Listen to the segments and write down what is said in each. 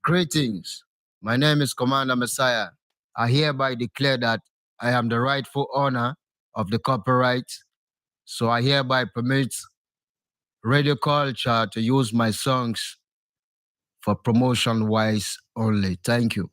Greetings. My name is Commander Messiah. I hereby declare that I am the rightful owner of the copyright, so I hereby permit Radio Culture to use my songs for promotion-wise only. Thank you.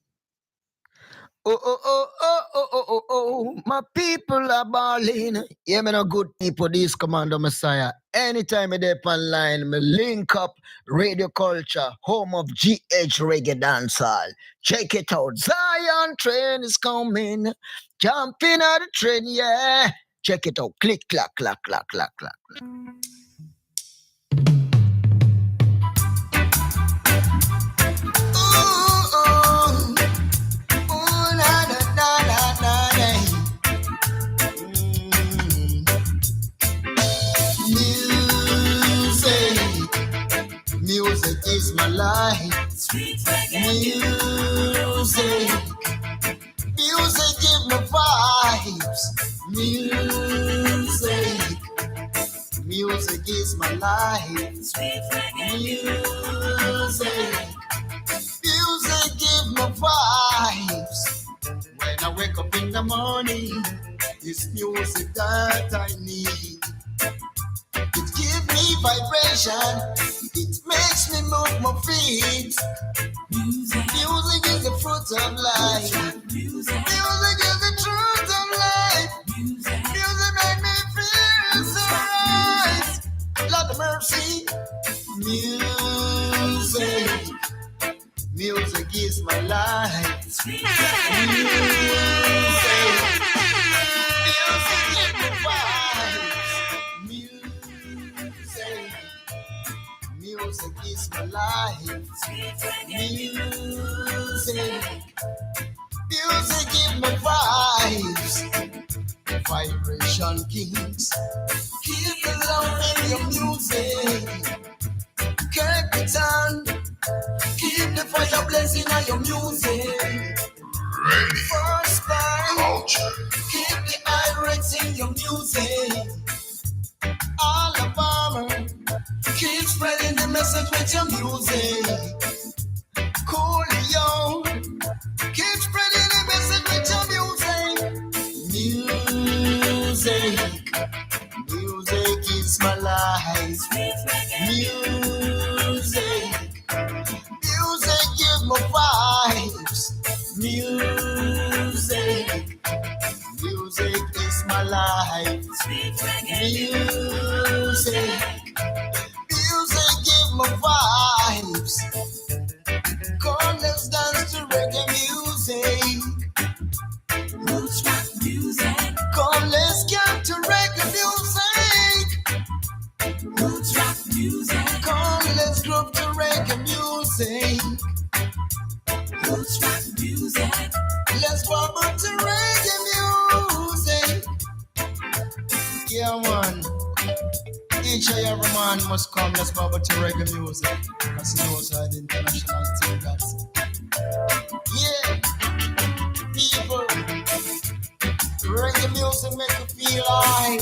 Oh, oh, oh, oh, oh, oh, oh, oh, my people are balling. Yeah, me no good people, this Commander Messiah. Anytime I dip online, me link up Radio Culture, home of GH Reggae Dancehall. Check it out. Zion train is coming. Jumping out the train, yeah. Check it out. Click, clack, clack, clack, clack, clack. Music is my life. Sweet music. Music give me vibes. Music. Music is my life. Sweet music. Music give me vibes. When I wake up in the morning, it's music that I need. It gives me vibration. It makes me move my feet. Music is the fruit of life. Music is the truth of life. Music make me feel so right. Lord of mercy. Music is my life. Music is my vibes. Music is my life. Music give me vibes. Vibration kings. Keep the love in your music. Curtain. Keep the fire blazing on your music. First time. Keep the Irish in your music. Alabama. Keep spreading the message with your music. Coolio. Keep spreading the message with your music. Music is my life. Music give me vibes. Music is my life. Music give me vibes. Come, let's dance to reggae music. Roots rock music. Come, let's get to reggae music. Roots rock music. Come, let's group to reggae music. Roots rock music. Let's bubble to reggae music. Yeah, man. Each and every man must come, let's bubble to reggae music. That's the outside international thing, that's. Yeah, people. Reggae music make you feel high.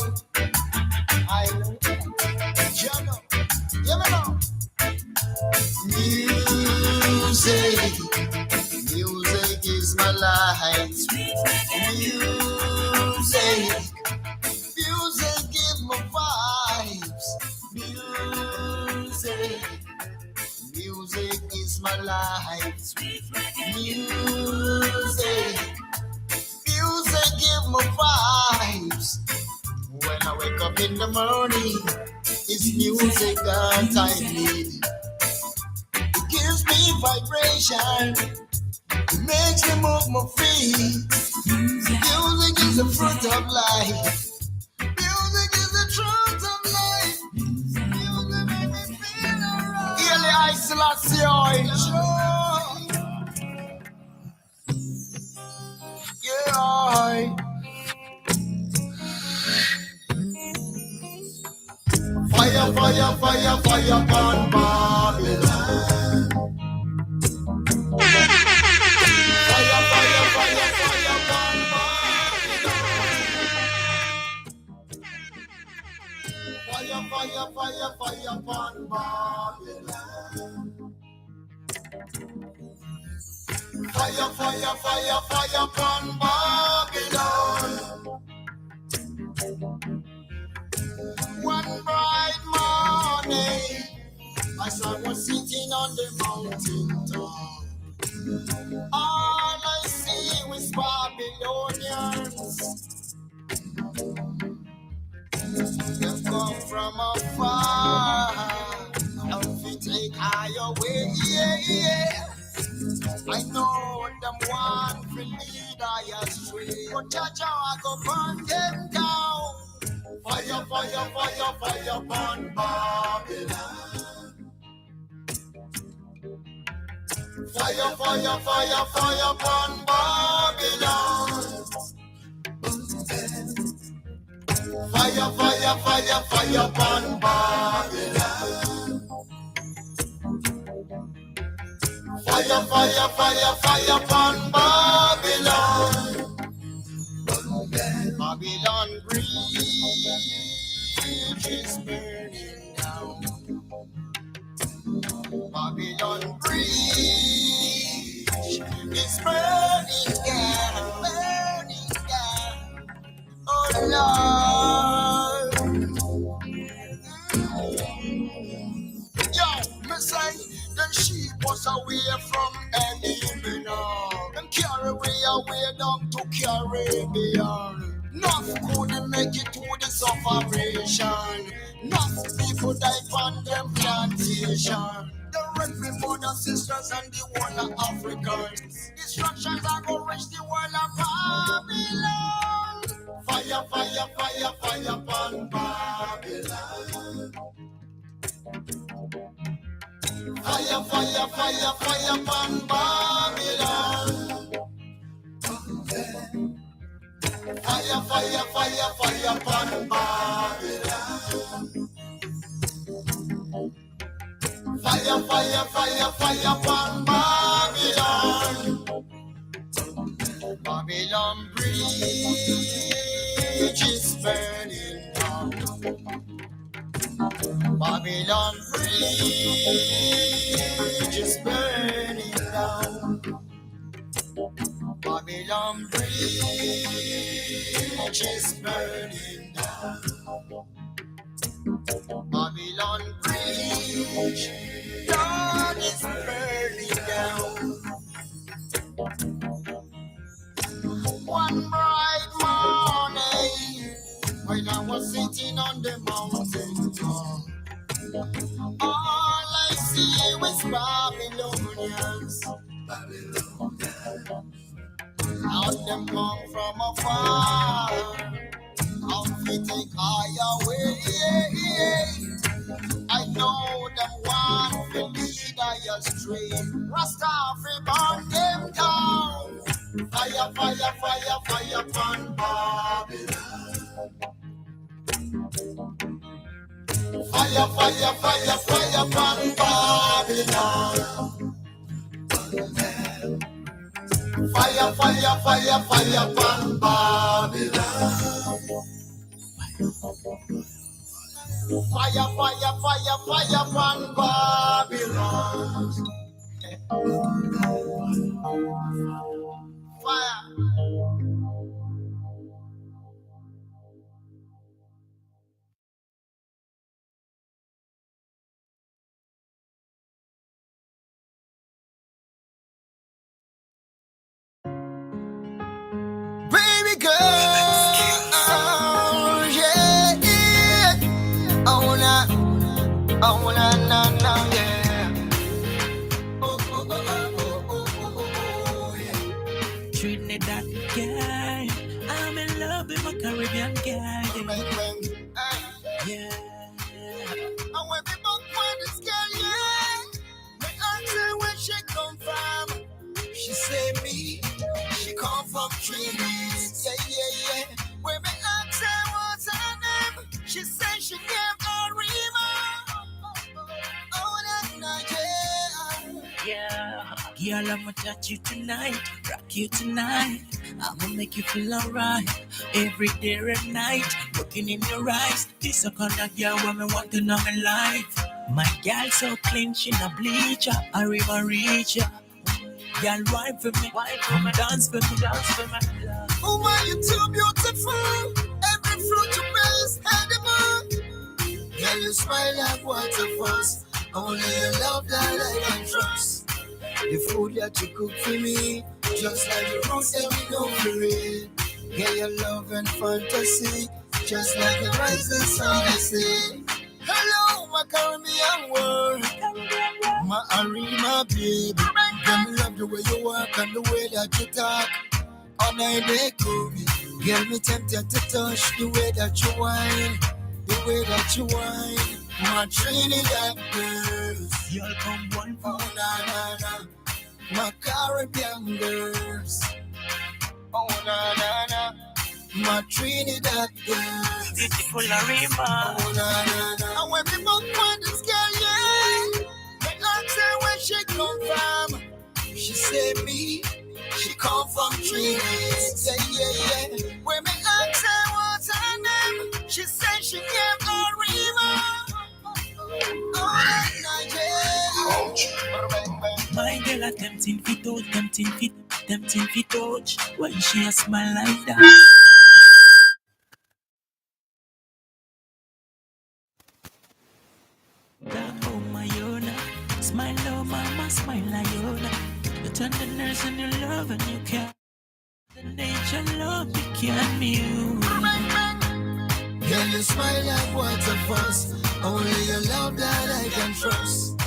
I know. You know. Yeah, me know. Music is my life. Music give me vibes. Music is my life. Music give me vibes. When I wake up in the morning, it's music that I need. It gives me vibration. It makes me move my feet. Music is the fruit of life. Music is the truth of life. Music makes me feel alright. Really isolation. Yeah. Fire, fire, fire, fire upon Babylon. Fire, fire, fire, fire upon Babylon. Fire, fire, fire, fire upon Babylon. Fire, fire, fire, fire upon Babylon. One bright morning, as I was sitting on the mountain top, all I see was Babylonians. They come from afar, and we take higher way. Yeah, yeah. I know them one will lead I astray, but Jaja, I go burn them down. Fire, fire, fire, fire upon Babylon. Fire, fire, fire, fire upon Babylon. Fire, fire, fire, fire upon Babylon. Fire, fire, fire, fire upon Babylon. Babylon Bridge is burning down. Babylon Bridge is burning down, burning down. Oh Lord. Yo, me say the sheep was away from Elimina. Them carry away down to Caribbean. Enough couldn't make it to the separation. Enough people died on them plantation. The Reverend brothers, sisters, and the whole of Africans. Destructions are gonna reach the world of Babylon. Fire, fire, fire, fire upon Babylon. Fire, fire, fire, fire upon Babylon. Fire, fire, fire, fire upon Babylon. Fire, fire, fire, fire upon Babylon. Babylon Bridge is burning down. Babylon Bridge is burning down. Babylon Bridge is burning down. Babylon Bridge, God is burning down. One bright morning, when I was sitting on the mountain top, all I see was Babylonians. Out them come from afar, out we take higher way. I know them one will lead I astray. Rastafari burn them down. Fire, fire, fire, fire upon Babylon. Fire, fire, fire, fire upon Babylon. Fire, fire, fire, fire upon Babylon. Fire, fire, fire, fire upon Babylon. Fire. Baby girl, yeah, yeah. Oh na, yeah. Oh, yeah. Trinidad girl, I'm in love with my Caribbean girl. Yeah. I went to book for this girl, yeah. Me ask her where she come from. She say me, she come from Trinidad. Yeah. When me ask her what's her name, she say she name Arima. Oh, na, Yeah, girl, I'ma touch you tonight, rock you tonight. I'ma make you feel alright every day and night. Looking in your eyes, this a kind of girl when me want to know my life. My girl so clean, she no bleach, I river reach. Girl, wine for me, come dance for me, dance for me. Oh my, you're too beautiful. Every fruit you bear is edible. Girl, you smile like waterfalls. Only your love that I can trust. The food that you cook for me, just like the rose that we know for it. Girl, your love and fantasy, just like the rising sun I see. Hello, my Caribbean world. My Arima baby. Girl, me love the way you walk and the way that you talk. All night they cool me. Girl, me tempted to touch the way that you whine. The way that you whine. My Trinidad girls. Y'all come one for Oh, na, na, na. My Caribbean girls. Oh, na, na, na. My Trinidad girls. beautiful Arima. Oh, na, na, na. And when me both find this girl, yeah. Me ask her where she come from. She say me. She come from Trinidad. Yeah, yeah, yeah. When me ask her what's her name, she say she came from Arima. Oh, na, yeah. My girl a tempting fit out, tempting fit out. When she a smile like that. Oh my Yona, smile oh mama, smile like Yona. You tenderness and your love and you care. The nature love you can mute. Girl, you smile like waterfalls. Only your love that I can trust.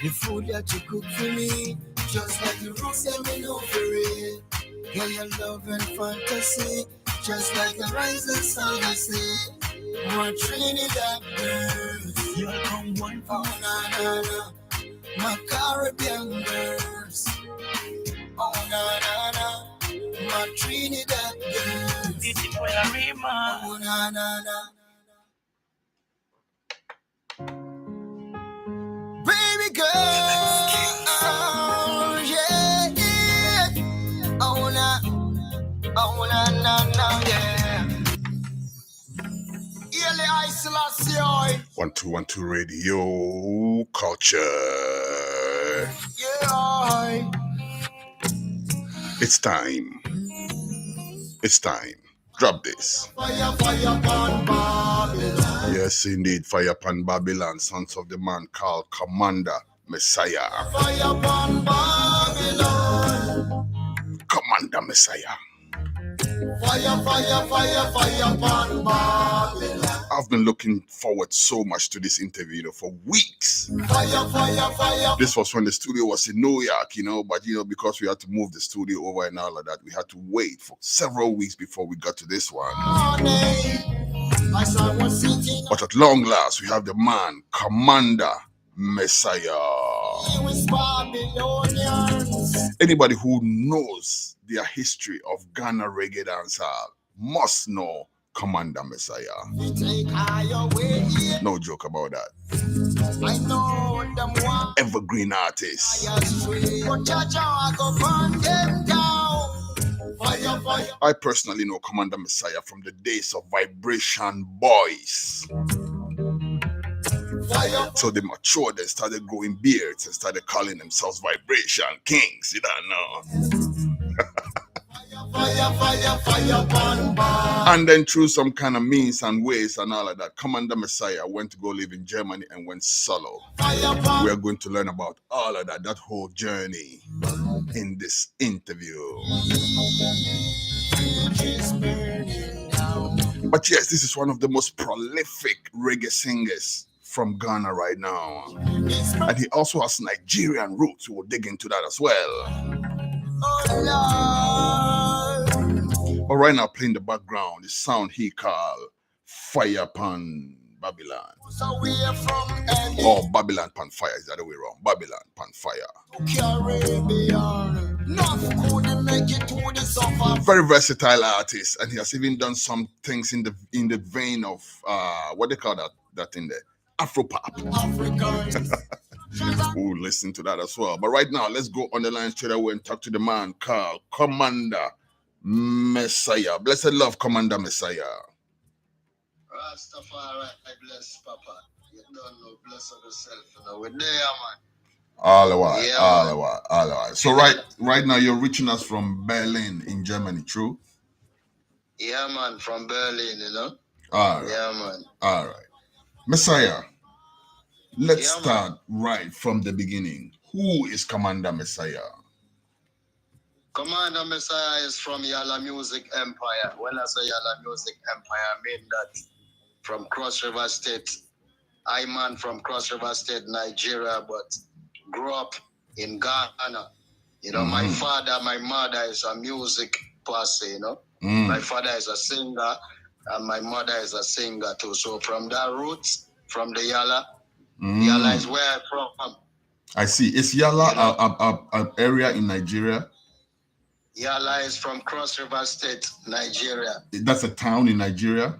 The food that you cook for me, just like the roots that we know for it. Girl, your love and fantasy, just like the rising sun I see. My Trinidad girls. You'll come one for Oh, na, na, na. My Caribbean girls. Oh, na, na, na. My Trinidad girls. beautiful Arima. Oh, na, na, na. Baby girl, oh, yeah, yeah. Oh, na, yeah. Yele isolation. 1212 Radio Culture. Yeah. It's time. It's time. Drop this. Fire, fire, burn, Babylon. Yes, indeed. Fire upon Babylon, sons of the man called Commander Messiah. Fire, burn, Babylon. Commander Messiah. Fire, fire, fire, fire, burn, Babylon. I've been looking forward so much to this interview, for weeks. Fire, fire, fire. This was when the studio was in New York, but because we had to move the studio over and all of that, we had to wait for several weeks before we got to this one. But at long last, we have the man, Commander Messiah. Anybody who knows their history of Ghana reggae dancehall must know Commander Messiah. No joke about that. Evergreen artist. I personally know Commander Messiah from the days of Vibration Boys. So they matured and started growing beards and started calling themselves Vibration Kings. You don't know. And then through some kind of means and ways and all of that, Commander Messiah went to go live in Germany and went solo. We are going to learn about all of that whole journey in this interview. But yes, this is one of the most prolific reggae singers from Ghana right now. And he also has Nigerian roots. We will dig into that as well. But right now, playing the background, the sound he called Fire Upon Babylon. Or Babylon Pan Fire, is the other way around. Babylon Pan Fire. Very versatile artist, and he has even done some things in the vein of what they call that in there, Afropop. We'll listen to that as well. But right now, let's go on the line straight away and talk to the man called Commander Messiah. Blessed love, Commander Messiah. Rastafari, I bless Papa. You don't know, bless yourself. We're there, man. All the while, Yeah, all man. the while, all the while. So right now you're reaching us from Berlin in Germany, true? Yeah, man, from Berlin, All right. Yeah, man. All right. Messiah, let's Yeah, man. start right from the beginning. Who is Commander Messiah? Commander Messiah is from Yala Music Empire. When I say Yala Music Empire, I mean that from Cross River State. I'm man from Cross River State, Nigeria, but grew up in Ghana. My father, my mother is a music person, My father is a singer, and my mother is a singer too. So from that roots, from the Yala, Yala is where I'm from. I see. Is Yala an area in Nigeria? Yala is from Cross River State, Nigeria. That's a town in Nigeria?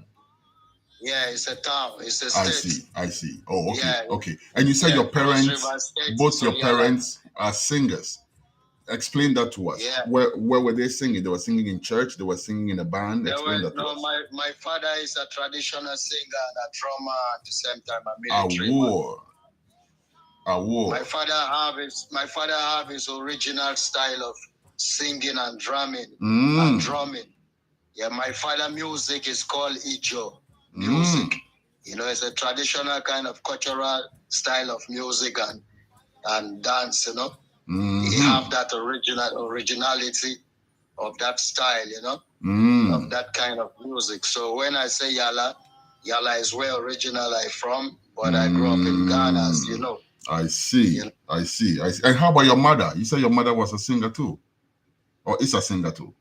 Yeah, it's a town. It's a state. I see. Oh, okay. Yeah. Okay. And you said your parents, both your parents are singers. Explain that to us. Yeah. Where were they singing? They were singing in church. They were singing in a band. Explain that to us. My father is a traditional singer and a drummer at the same time. A military. My father have his original style of singing and drumming. Yeah, my father music is called Ijo music. It's a traditional kind of cultural style of music and dance. He have that originality of that style. Of that kind of music. So when I say Yala is where original I from, but I grew up in Ghana, as you know. I see. I see. And how about your mother? You said your mother was a singer too, or is a singer too.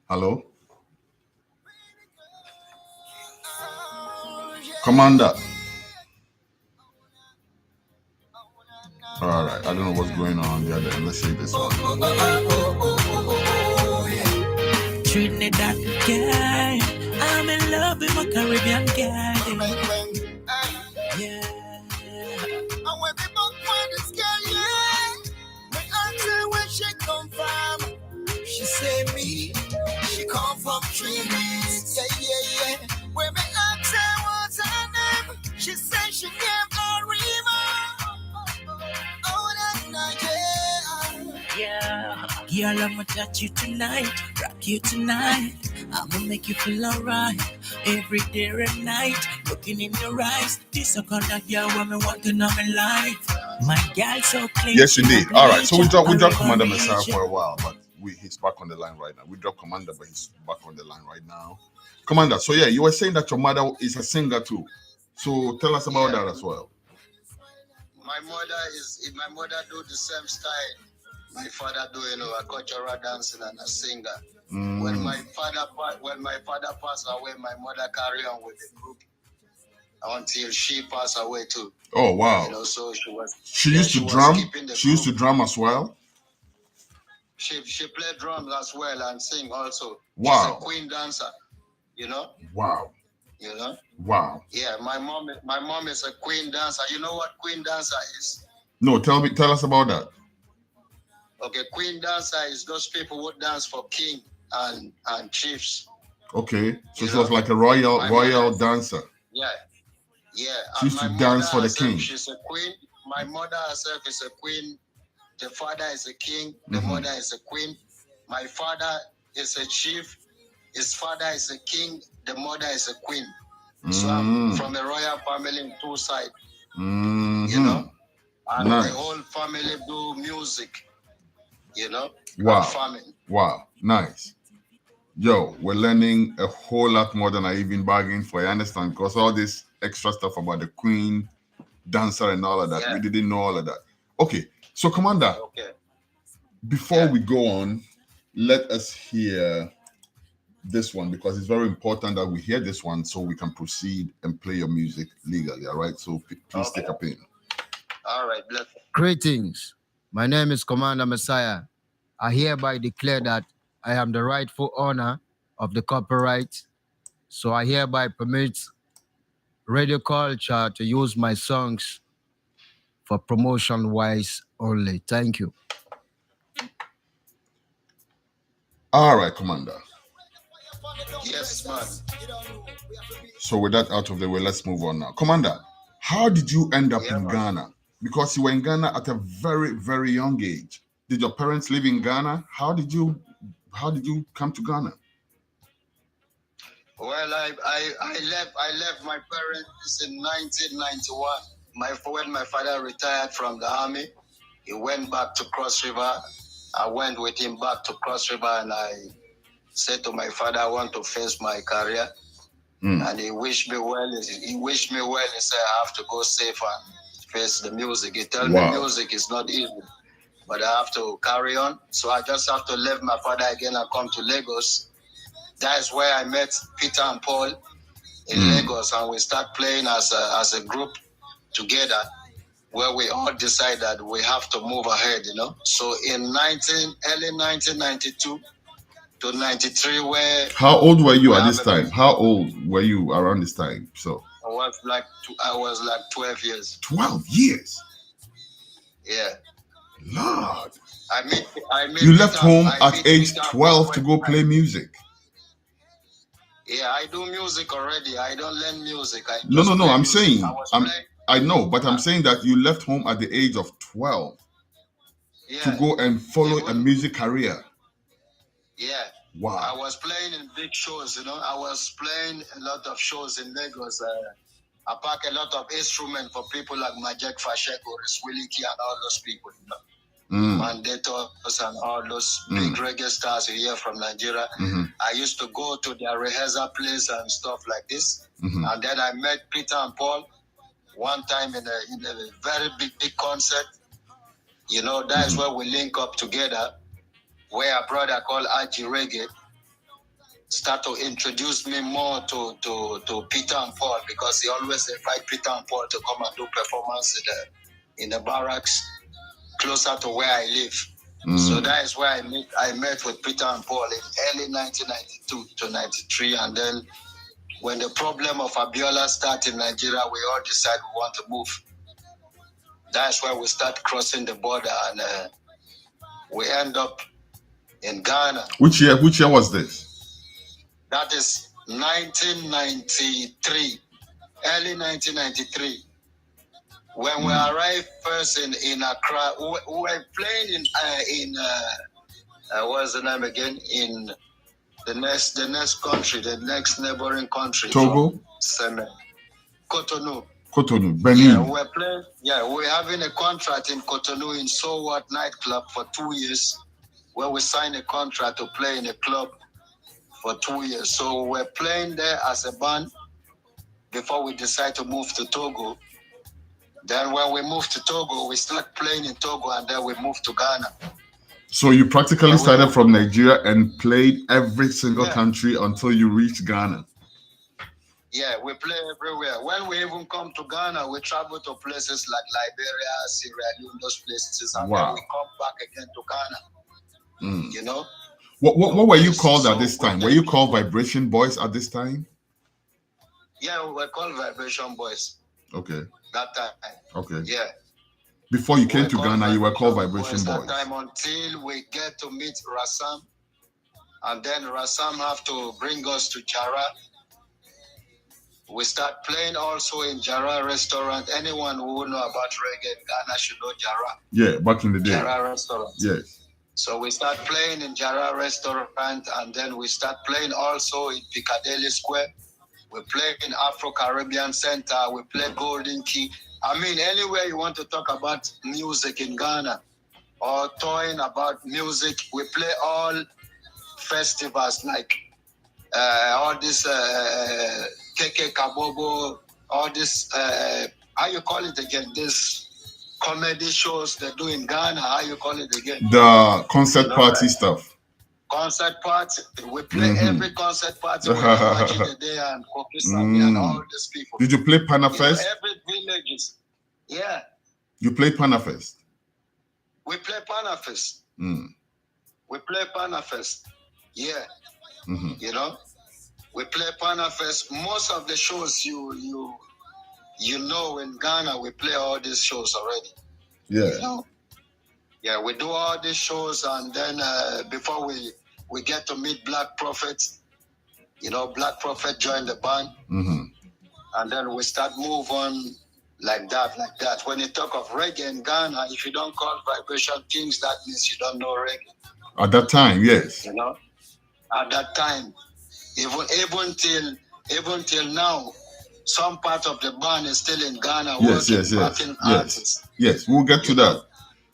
Hello, Commander. All right. I don't know what's going on the other end. Let's see this one. Trinidad guy, I'm in love with my Caribbean guy. Yeah. And when we both find this girl, yeah, we ask her where she come from. She say me, she come from Trinidad. Yeah. When we ask her what's her name, she say she came from Rima. Yeah, girl, I'ma touch you tonight, rock you tonight. I'ma make you feel alright every day and night. Looking in your eyes, this a kind of girl when me want to know my life. My girl so clean. Yes, indeed. All right, so we dropped Commander Messiah for a while, but he's back on the line right now. We dropped Commander, but he's back on the line right now. Commander, so yeah, you were saying that your mother is a singer too. So tell us about that as well. My mother do the same style. My father do, a cultural dancing and a singer. When my father passed away, my mother carried on with the group until she passed away too. Oh wow! So she used to drum. She used to drum as well. She played drums as well and sing also. Wow! She's a queen dancer. Wow. Wow. Yeah, my mom is a queen dancer. You know what queen dancer is? No, tell us about that. Okay, queen dancer is those people who dance for king and chiefs. Okay, so she was like a royal dancer. Yeah. She used to dance for the king. She's a queen. My mother herself is a queen. The father is a king. The mother is a queen. My father is a chief. His father is a king. The mother is a queen. So I'm from a royal family in two sides. And nice. The whole family do music. Wow. Family. Wow. Nice. Yo, we're learning a whole lot more than I even bargained for. I understand, because all this extra stuff about the queen, dancer, and all of that. Yeah. We didn't know all of that. Okay. So, Commander, before we go on, let us hear this one, because it's very important that we hear this one so we can proceed and play your music legally. All right. So please take a pen. All right. Greetings. My name is Commander Messiah. I hereby declare that I am the rightful owner of the copyright. So I hereby permit Radio Culture to use my songs for promotion-wise only. Thank you. All right, Commander. Yes, man. So with that out of the way, let's move on now. Commander, How did you end up in Ghana? Because you were in Ghana at a very, very young age. Did your parents live in Ghana? How did you come to Ghana? Well, I left my parents in 1991. When my father retired from the army, he went back to Cross River. I went with him back to Cross River, and I said to my father, I want to face my career. And he wished me well. He wished me well. He said, I have to go safe and face the music. He told me music is not easy, but I have to carry on. So I just have to leave my father again and come to Lagos. That's where I met Peter and Paul in Lagos, and we start playing as a group together, where we all decide that we have to move ahead, you know. So in early 1992 to 93, where... How old were you at this time? How old were you around this time? So I was like 12 years. 12 years? Yeah. Lord. I mean, you left home at age 12 to go play music. Yeah, I do music already. I don't learn music. No. I'm saying, I know, but I'm saying that you left home at the age of 12 to go and follow a music career. Yeah. Wow. I was playing in big shows, you know. I was playing a lot of shows in Lagos. I pack a lot of instruments for people like Majek Fasheko, Willie and all those people, you know. Mandatos and all those big reggae stars you hear from Nigeria. I used to go to their rehearsal place and stuff like this. And then I met Peter and Paul one time in a very big concert. You know, that's where we link up together, where a brother called RG Reggae start to introduce me more to Peter and Paul, because he always invite Peter and Paul to come and do performance in the barracks closer to where I live. So that is where I met with Peter and Paul in early 1992 to 93. And then when the problem of Abiola started in Nigeria, we all decided we want to move. That's where we start crossing the border, and we end up in Ghana. Which year was this? That is 1993, early 1993. When we arrived first in Accra, we were playing in what's the name again? In the next country, the next neighboring country. Togo? Cotonou. Cotonou, Benin. Yeah, we're playing. Yeah, we're having a contract in Cotonou in So What nightclub for 2 years, where we signed a contract to play in a club for 2 years. So we're playing there as a band before we decide to move to Togo. Then when we moved to Togo, we start playing in Togo, and then we moved to Ghana. So you practically started from Nigeria and played every single country until you reached Ghana. Yeah, we play everywhere. When we even come to Ghana, we travel to places like Liberia, Sierra Leone, those places, and then we come back again to Ghana. You know? What were you called at this time? Were you called Vibration Boys at this time? Yeah, we were called Vibration Boys. Okay. That time. Okay. Yeah. Before you came to Ghana, you were called Vibration Boys. That time until we get to meet Rassam, and then Rassam have to bring us to Jara. We start playing also in Jara restaurant. Anyone who know about reggae in Ghana should know Jara. Yeah, back in the day. Jara restaurant. Yes. So we start playing in Jara restaurant, and then we start playing also in Piccadilly Square. We play in Afro-Caribbean Center. We play Golden Key. I mean, anywhere you want to talk about music in Ghana or talking about music, we play all festivals like all this Keke Kabobo, all this, how you call it again, this comedy shows they do in Ghana, how you call it again? The concert party stuff. Concert party. We play every concert party with Amaji Dede and Kofi Sami and all these people. Did you play Panafest? Every village. Yeah. You played Panafest? We play Panafest. We play Panafest. Yeah. You know? We play Panafest. Most of the shows you know in Ghana, we play all these shows already. Yeah. You know? Yeah, we do all these shows, and then before we get to meet Black Prophet, you know, Black Prophet joined the band, and then we start move on Like that. When you talk of reggae in Ghana, if you don't call Vibration Kings, that means you don't know reggae. At that time, yes. You know, at that time, even till now, some part of the band is still in Ghana working artists. Yes, we'll get to that.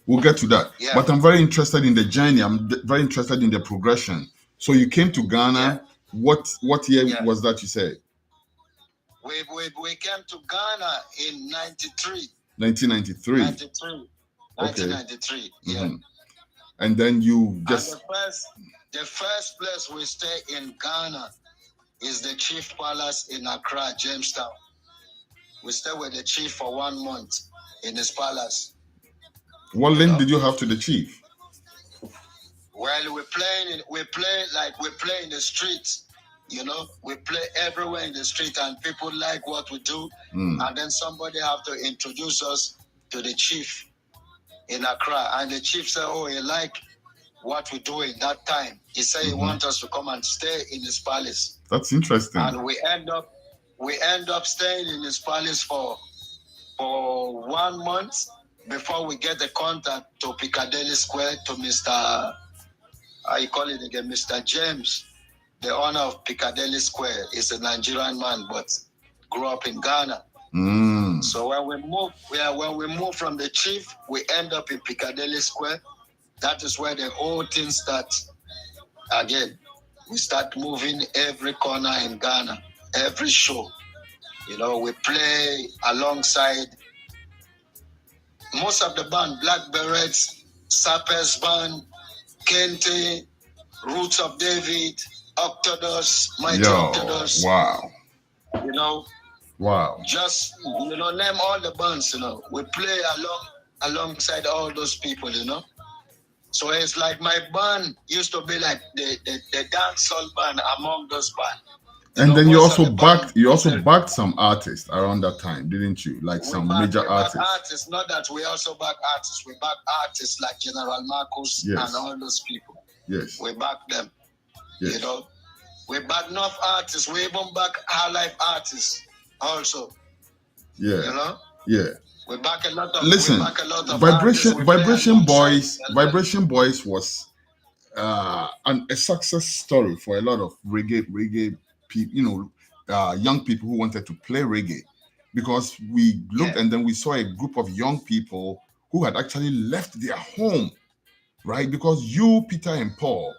We'll get to that. Yeah. But I'm very interested in the journey. I'm very interested in the progression. So you came to Ghana. Yeah. What year was that you said? We came to Ghana in 93. 1993. 1993. Yeah. Mm-hmm. And then you just... And the first place we stay in Ghana is the Chief Palace in Accra, Jamestown. We stay with the chief for 1 month in his palace. What link did you have to the chief? Well, we play in the streets. You know, we play everywhere in the street, and people like what we do. And then somebody have to introduce us to the chief in Accra, and the chief said, "Oh, he like what we do in that time." He said he wants us to come and stay in his palace. That's interesting. And we end up staying in his palace for 1 month before we get the contact to Piccadilly Square to Mr. Mr. James, the owner of Piccadilly Square. Is a Nigerian man, but grew up in Ghana. So when we move from the chief, we end up in Piccadilly Square. That is where the whole thing starts. Again, we start moving every corner in Ghana, every show. You know, we play alongside most of the band: Black Berets, Sappers Band, Kente, Roots of David, Octodus, Mighty Octodus. Wow. You know. Wow. Just, name all the bands, We play alongside all those people, So it's like my band used to be like the dancehall band among those bands. And then you also backed some artists around that time, didn't you? Like some major artists. Not that we also back artists. We back artists like General Marcus and all those people. Yes. We back them. Yes. We back enough artists. We even back high life artists also. Yeah. Yeah. We back a lot of. Listen, Vibration Boys was a success story for a lot of reggae people, young people who wanted to play reggae, because we looked and then we saw a group of young people who had actually left their home, right? Because you, Peter and Paul,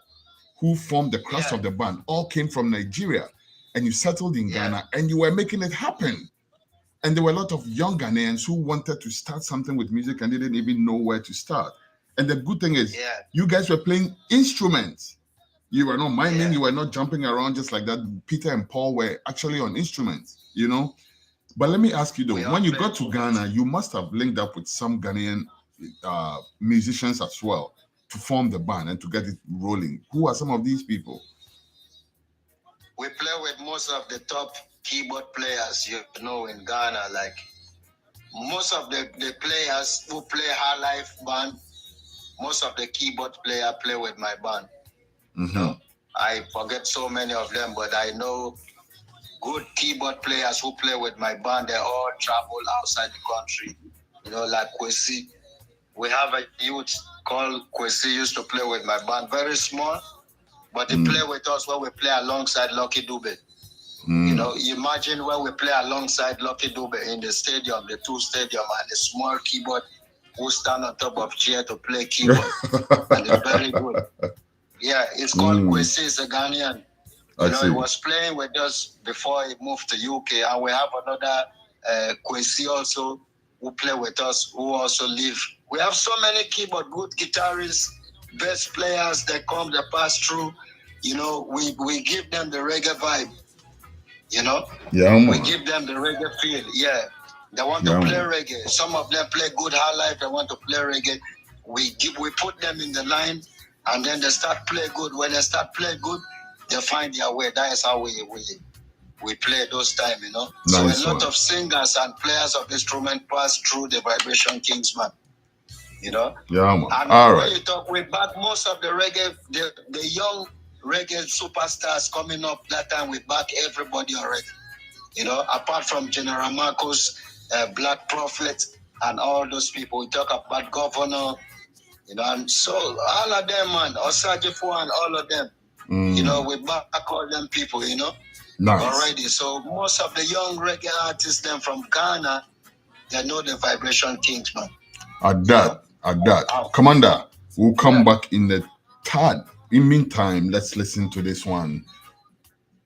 who formed the crust of the band, all came from Nigeria, and you settled in Ghana, and you were making it happen. And there were a lot of young Ghanaians who wanted to start something with music and didn't even know where to start. And the good thing is, you guys were playing instruments. You were not miming, you were not jumping around just like that. Peter and Paul were actually on instruments, But let me ask you though, when you got to Ghana, you must have linked up with some Ghanaian musicians as well to form the band and to get it rolling. Who are some of these people? We play with most of the top keyboard players, in Ghana. Like most of the players who play high life band, most of the keyboard players play with my band. I forget so many of them, but I know good keyboard players who play with my band. They all travel outside the country. Like Kwesi. We have a youth called Kwesi, used to play with my band. Very small, but he play with us when we play alongside Lucky Dube. Imagine when we play alongside Lucky Dube in the stadium, the two stadium, and the small keyboard who stand on top of chair to play keyboard. And it's very good. Yeah, it's called Kwesi. It's a Ghanaian. He was playing with us before he moved to UK. And we have another Kwesi also who play with us, who also live. We have so many keyboard, good guitarists, bass players that come, that pass through. We give them the reggae vibe. We give them the reggae feel. Yeah, they want to play reggae. Some of them play good high life. They want to play reggae. We put them in the line, and then they start play good. When they start play good, they find their way. That is how we play those time. So a lot of singers and players of instrument pass through the Vibration Kings, man. Yeah, man. And all when right. you talk, we back most of the reggae, the young reggae superstars coming up. That time we back everybody already. Apart from General Marcos Black Prophet, and all those people. We talk about Governor, and so all of them, man, Osajifo and all of them, we back all them people, Nice. Already. So most of the young reggae artists, them from Ghana, they know the Vibration Kings, man. At that. Commander, we'll come back in the third. In meantime, let's listen to this one.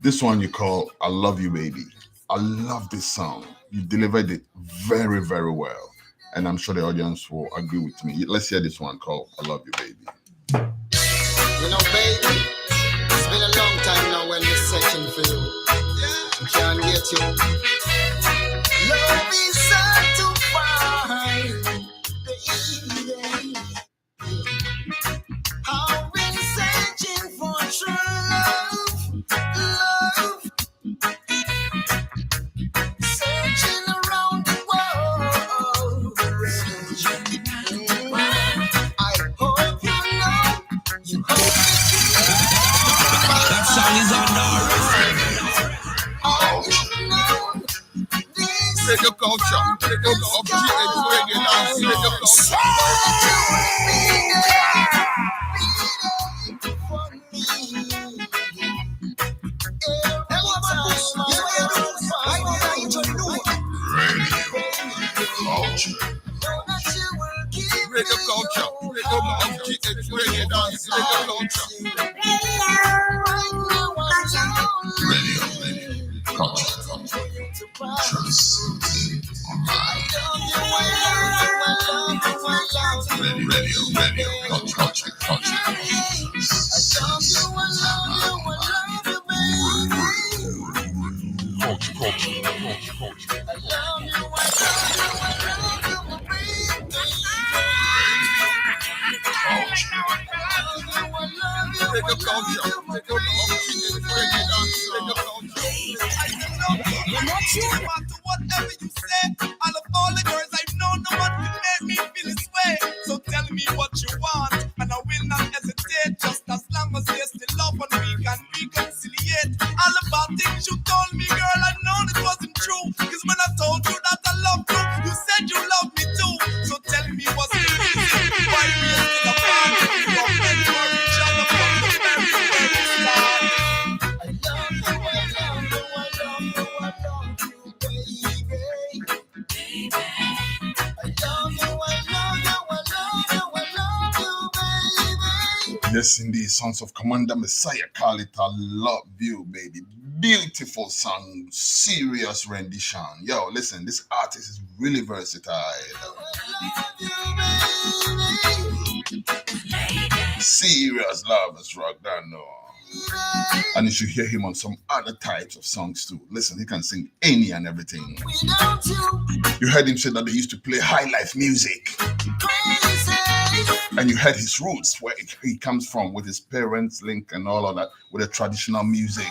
This one you call I Love You, Baby. I love this song. You delivered it very, very well. And I'm sure the audience will agree with me. Let's hear this one called I Love You, Baby. Baby, it's been a long time now when we're searching for you. We can't get you. Love is hard to find, baby. I've been searching for true love, searching around the world. I hope you know. That song is on Reggae culture, reggae of GH, reggae dance, reggae culture. Reggae culture, reggae of GH, reggae dance, reggae culture. Radio, culture, trust. Radio, culture. I'm not sure about whatever you say. Out of all the girls I've known, no one can make me feel this way. So tell me what you want, and I will not hesitate. Just as long as there's still love and we can reconciliate. All about things you told me, girl, I know it wasn't true. Cause when I told you that I loved you, you said you loved me too. So tell me what's the reason why we are still apart. We are meant for each other from the very start. Yes, indeed, Sons of Commander Messiah, call it I Love You, Baby. Beautiful song, serious rendition. Yo, listen, this artist is really versatile. Serious lovers rock, that no. And you should hear him on some other types of songs too. Listen, he can sing any and everything. You heard him say that they used to play high life music. And you heard his roots, where he comes from with his parents' link and all of that, with the traditional music.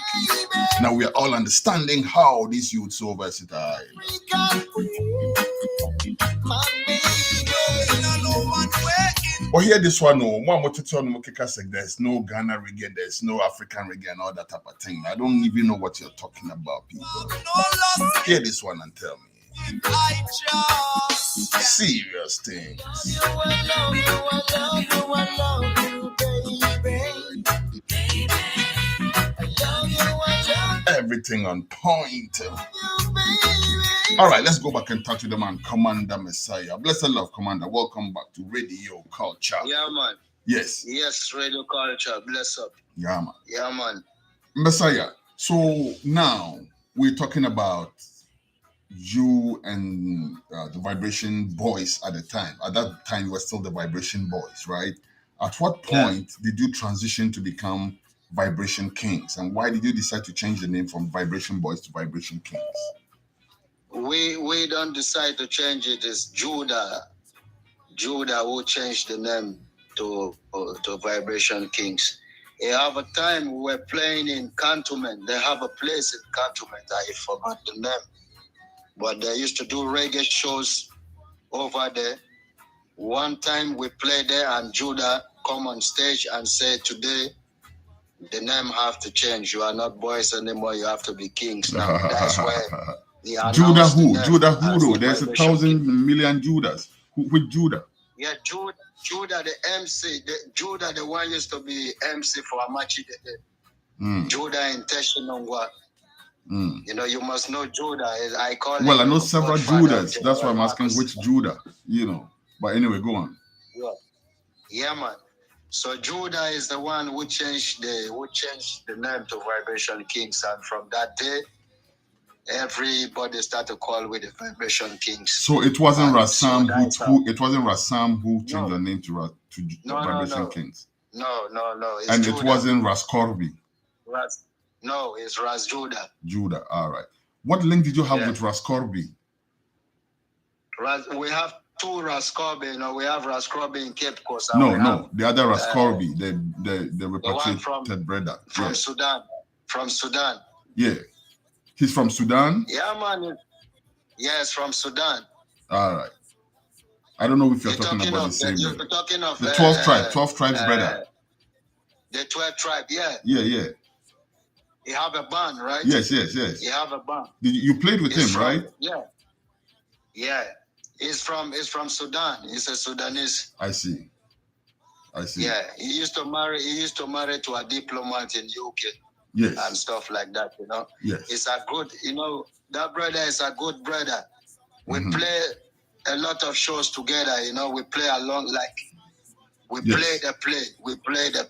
Now we are all understanding how these youths so versatile. But hear this one, there's no Ghana reggae, there's no African reggae and all that type of thing. I don't even know what you're talking about, people. Hear this one and tell me. Serious things. Everything on point. All right, let's go back and talk to the man, Commander Messiah. Bless the love, Commander. Welcome back to Radio Culture. Yeah, man. Yes. Yes, Radio Culture. Bless up. Yeah, man. Yeah, man. Messiah, so now we're talking about you and the Vibration Boys at the time. At that time, you were still the Vibration Boys, right? At what point did you transition to become Vibration Kings? And why did you decide to change the name from Vibration Boys to Vibration Kings? We don't decide to change it. It's Judah who changed the name to Vibration Kings. They have a time we were playing in Cantonment. They have a place in Cantonment. I forgot the name. But they used to do reggae shows over there. One time we played there and Judah come on stage and say, today the name have to change. You are not boys anymore. You have to be kings now. That's why Judah who? Judah who though? There's 1,000,000,000 Judas. With Judah? Yeah, Judah the MC. Judah the one used to be MC for Amachi. Judah in Teshinongwa. You know, you must know Judah. I call Well, I know several Judahs. That's why I'm asking which Judah, you know. But anyway, go on. Yeah, man. So Judah is the one who changed the name to Vibration Kings, and from that day, everybody started to call with the Vibration Kings. So it wasn't Rassam who changed the name to Vibration Kings. No. And Judah. It wasn't Ras Corby. No, it's Ras Judah. Judah, all right. What link did you have with Ras Corby? We have two Ras Corby. You know, we have Ras Corby in Cape Coast. No, the other Ras Corby, the repatriated brother. From Sudan. From Sudan. Yeah. He's from Sudan? Yeah, man. Yes, from Sudan. All right. I don't know if you're talking about the same. You're talking of the 12 tribes brother. The 12 tribe, yeah. Yeah. You have a band, right? Yes. You have a band. You played with him, right? Yeah. He's from Sudan. He's a Sudanese. I see. Yeah, he used to marry to a diplomat in UK. Yes. And stuff like that, you know. Yes. It's a good, you know, that brother is a good brother. We play a lot of shows together, you know. We play along like we play the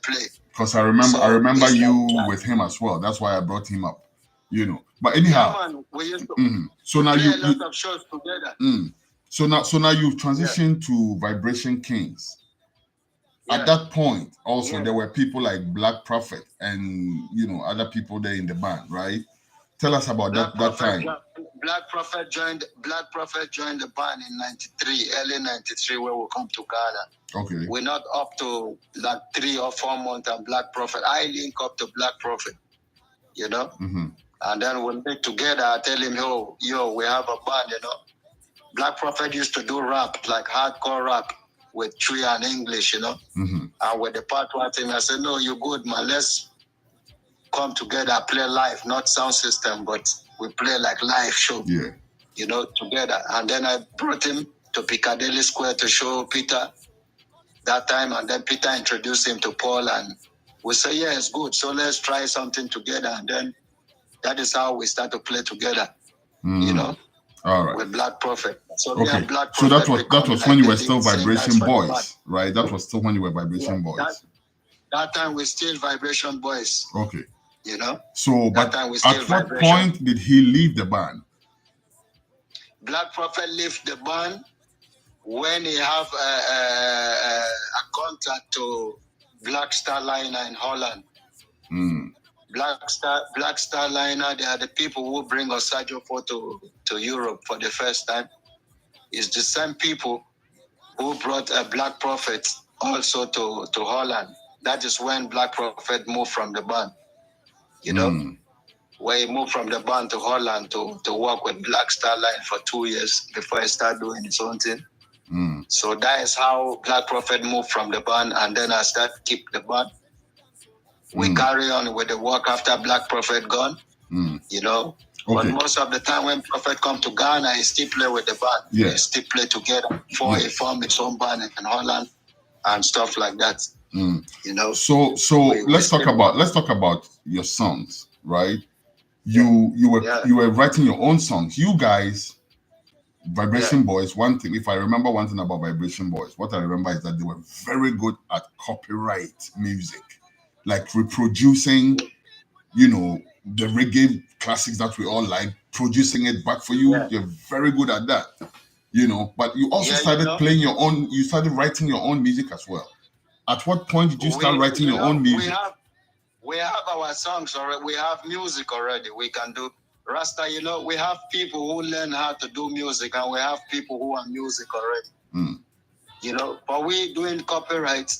play. Because I remember you with him as well. That's why I brought him up, you know. But anyhow, yeah, man, we used to so now play a lot of shows together. So now you've transitioned to Vibration Kings. At that point, also there were people like Black Prophet and you know other people there in the band, right? Tell us about that time. Black Prophet joined the band in '93, early '93, where we come to Ghana. Okay. We're not up to like 3 or 4 months, and Black Prophet. I link up to Black Prophet, you know. And then we meet together. I tell him, yo, we have a band, you know. Black Prophet used to do rap, like hardcore rap, with Twi and English, you know. And with the part one thing, I said, no, you're good, man. Let's come together, play live, not sound system, but we play like live show, you know, together. And then I brought him to Piccadilly Square to show Peter that time, and then Peter introduced him to Paul, and we say, yeah, it's good, so let's try something together. And then that is how we start to play together, you know. All right. With Black Prophet. So okay. So that was when you were still Vibration Boys, right? That was still when you were Vibration Boys. That time we still Vibration Boys. Okay. You know. So, but at what point did he leave the band? Black Prophet left the band when he have a contact to Black Star Liner in Holland. Black Star Liner, they are the people who bring Osajo to Europe for the first time. It's the same people who brought a Black Prophet also to Holland. That is when Black Prophet moved from the band. You know, where he moved from the band to Holland to work with Black Star Line for 2 years before he started doing his own thing. So that is how Black Prophet moved from the band, and then I started keep the band. We carry on with the work after Black Prophet gone, you know. But most of the time when Prophet come to Ghana, he still play with the band. Yeah. He still play together before he formed his own band in Holland and stuff like that. You know. So let's talk about your songs, right? You were writing your own songs. You guys, Vibration Boys. One thing, if I remember one thing about Vibration Boys, what I remember is that they were very good at copyright music. Like reproducing, you know, the reggae classics that we all like, producing it back for you. You're very good at that, you know. But you also started playing your own. You started writing your own music as well. At what point did you start writing your own music? We have our songs already. We have music already. We can do Rasta. You know, we have people who learn how to do music, and we have people who are music already. You know, but we doing copyright.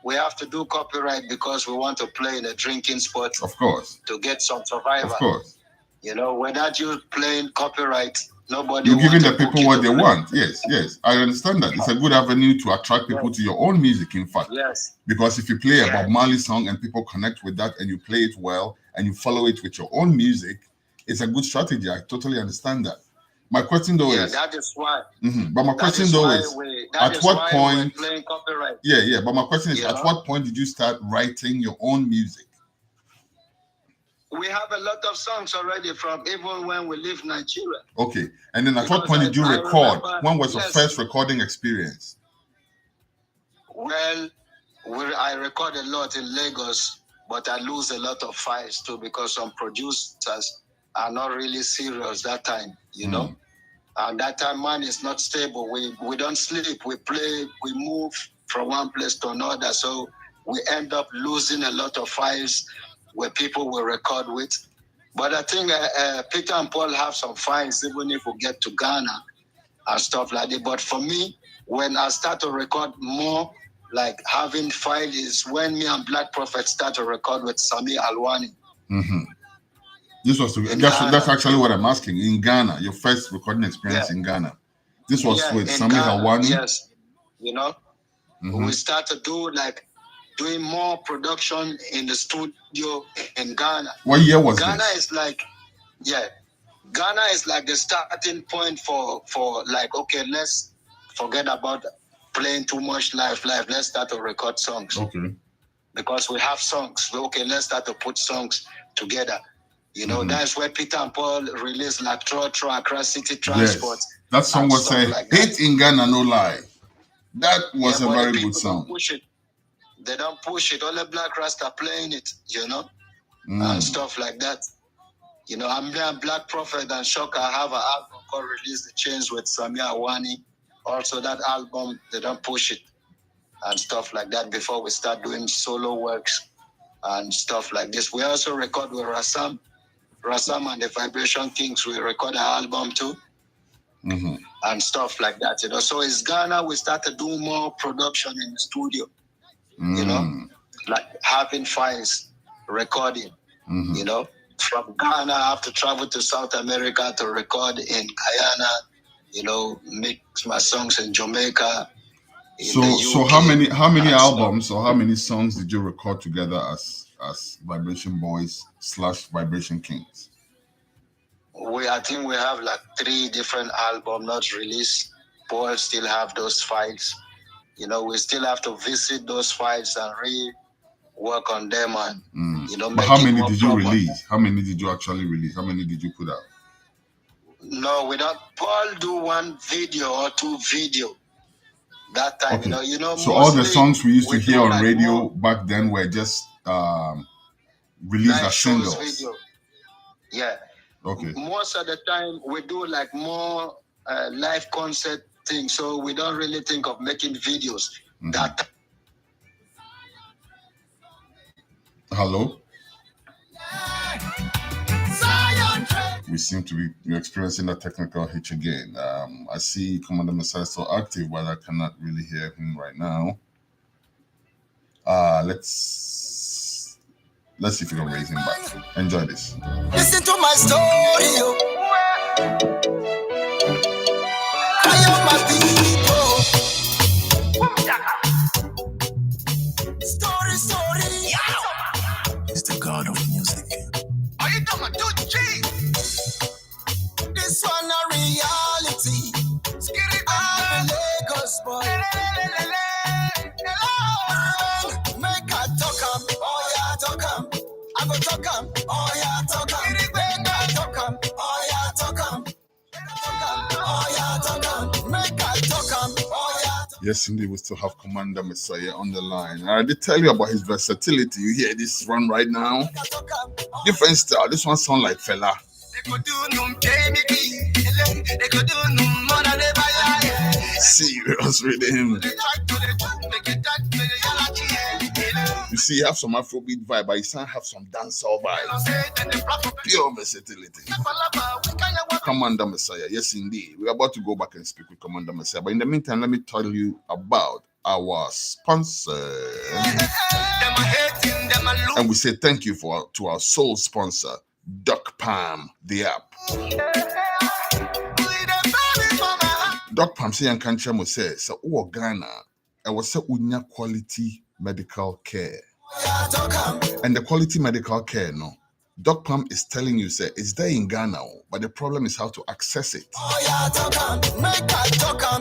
We have to do copyright because we want to play in a drinking spot. Of course. To get some survivor. Of course. You know, without you playing copyright, nobody. You're giving the people what they want. Yes. I understand that. It's a good avenue to attract people to your own music, in fact. Yes. Because if you play a Bob Marley song and people connect with that and you play it well and you follow it with your own music, It's a good strategy. I totally understand that. My question though is that is why. But my question though is at what point? Playing copyright. Yeah. But my question is, at what point did you start writing your own music? We have a lot of songs already from even when we leave Nigeria. Okay, and then at what point did you record? When was your first recording experience? Well, I record a lot in Lagos, but I lose a lot of files too because some producers are not really serious that time, you know. And that time money is not stable. We don't sleep. We play. We move from one place to another. So we end up losing a lot of files where people will record with. But I think Peter and Paul have some files even if we get to Ghana and stuff like that. But for me, when I start to record more, like having files is when me and Black Prophet start to record with Sami Alwani. This was that's actually what I'm asking. In Ghana, your first recording experience in Ghana. This was with Sami Alwani. Yes, you know, we start to doing more production in the studio in Ghana. What year was Ghana this? Ghana is like the starting point for like, okay, let's forget about playing too much live. Let's start to record songs. Okay. Because we have songs. Okay, let's start to put songs together. You know, that's where Peter and Paul released like Accra City Transport. Yes. That song was a hit in Ghana, no lie. That was a very good song. They don't push it. All the Black Rasta playing it, you know, and stuff like that. You know, I'm there, Black Prophet and Shocker have an album called Release the Chains with Samia Awani. Also, that album, they don't push it and stuff like that before we start doing solo works and stuff like this. We also record with Rassam and the Vibration Kings. We record an album too. And stuff like that, you know. So it's Ghana, we started doing more production in the studio. You know, like having files, recording, you know. From Ghana, I have to travel to South America to record in Guyana, you know, mix my songs in Jamaica. So how many albums or how many songs did you record together as Vibration Boys / Vibration Kings? I think we have like 3 different albums not released. Paul still have those files. You know, we still have to visit those files and work on them and, you know, but how many did you release? How many did you actually release? How many did you put out? No, we don't. Paul do 1 video or 2 video that time. Okay. You know. So all the songs we used to hear on radio back then were just released as singles. Video. Yeah. Okay. Most of the time we do like more live concert things, so we don't really think of making videos. That. Hello. We seem to be experiencing a technical hitch again. I see Commander Messiah still active, but I cannot really hear him right now. Let's see if we can raise him back. Enjoy this. Listen to my story. I am my people. Story. It's the God of music. Are you talking about this one a reality. I'm a Lagos boy. Make a talk oh yeah, talk I go talk oh yeah, talk make a talk oh yeah, talk oh yeah, talk make a talk oh yeah. Yes, indeed, we still have Commander Messiah on the line. I did tell you about his versatility. You hear this run right now? Different style. This one sounds like Fela. Serious rhythm. You see, you have some Afrobeat vibe, but you still have some dancehall vibe. Pure versatility. Commander Messiah, yes indeed. We're about to go back and speak with Commander Messiah. But in the meantime, let me tell you about our sponsor. And we say thank you to our sole sponsor, Duck Palm, the app. Duck Palm say and country mo say so Ghana I was say unya quality medical care. And the quality medical care no Doc Palm is telling you, say, it's there in Ghana, but the problem is how to access it.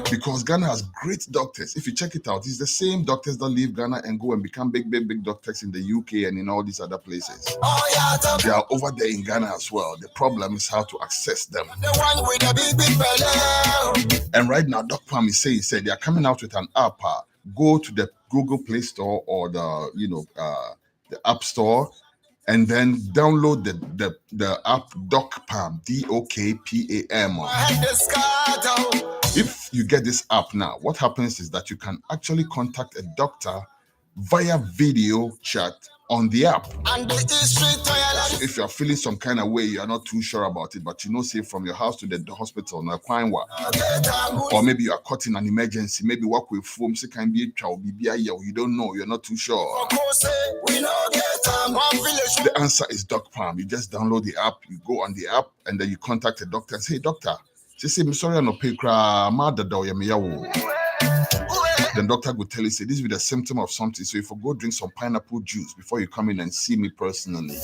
Because Ghana has great doctors. If you check it out, it's the same doctors that leave Ghana and go and become big doctors in the UK and in all these other places. They are over there in Ghana as well. The problem is how to access them. And right now, Doc Palm is saying, they are coming out with an app. Go to the Google Play Store or the App Store, and then download the app Doc Palm, DOKPAM. If you get this app now, what happens is that you can actually contact a doctor via video chat on the app. So if you're feeling some kind of way, you're not too sure about it, but say from your house to the hospital, or maybe you are caught in an emergency, maybe work with foam, so can be you don't know, you're not too sure. The answer is Doc Palm. You just download the app, you go on the app, and then you contact a doctor and say, doctor, she say, I'm sorry, I'm not pay Then doctor will tell you, say, this is the symptom of something. So if you go drink some pineapple juice before you come in and see me personally.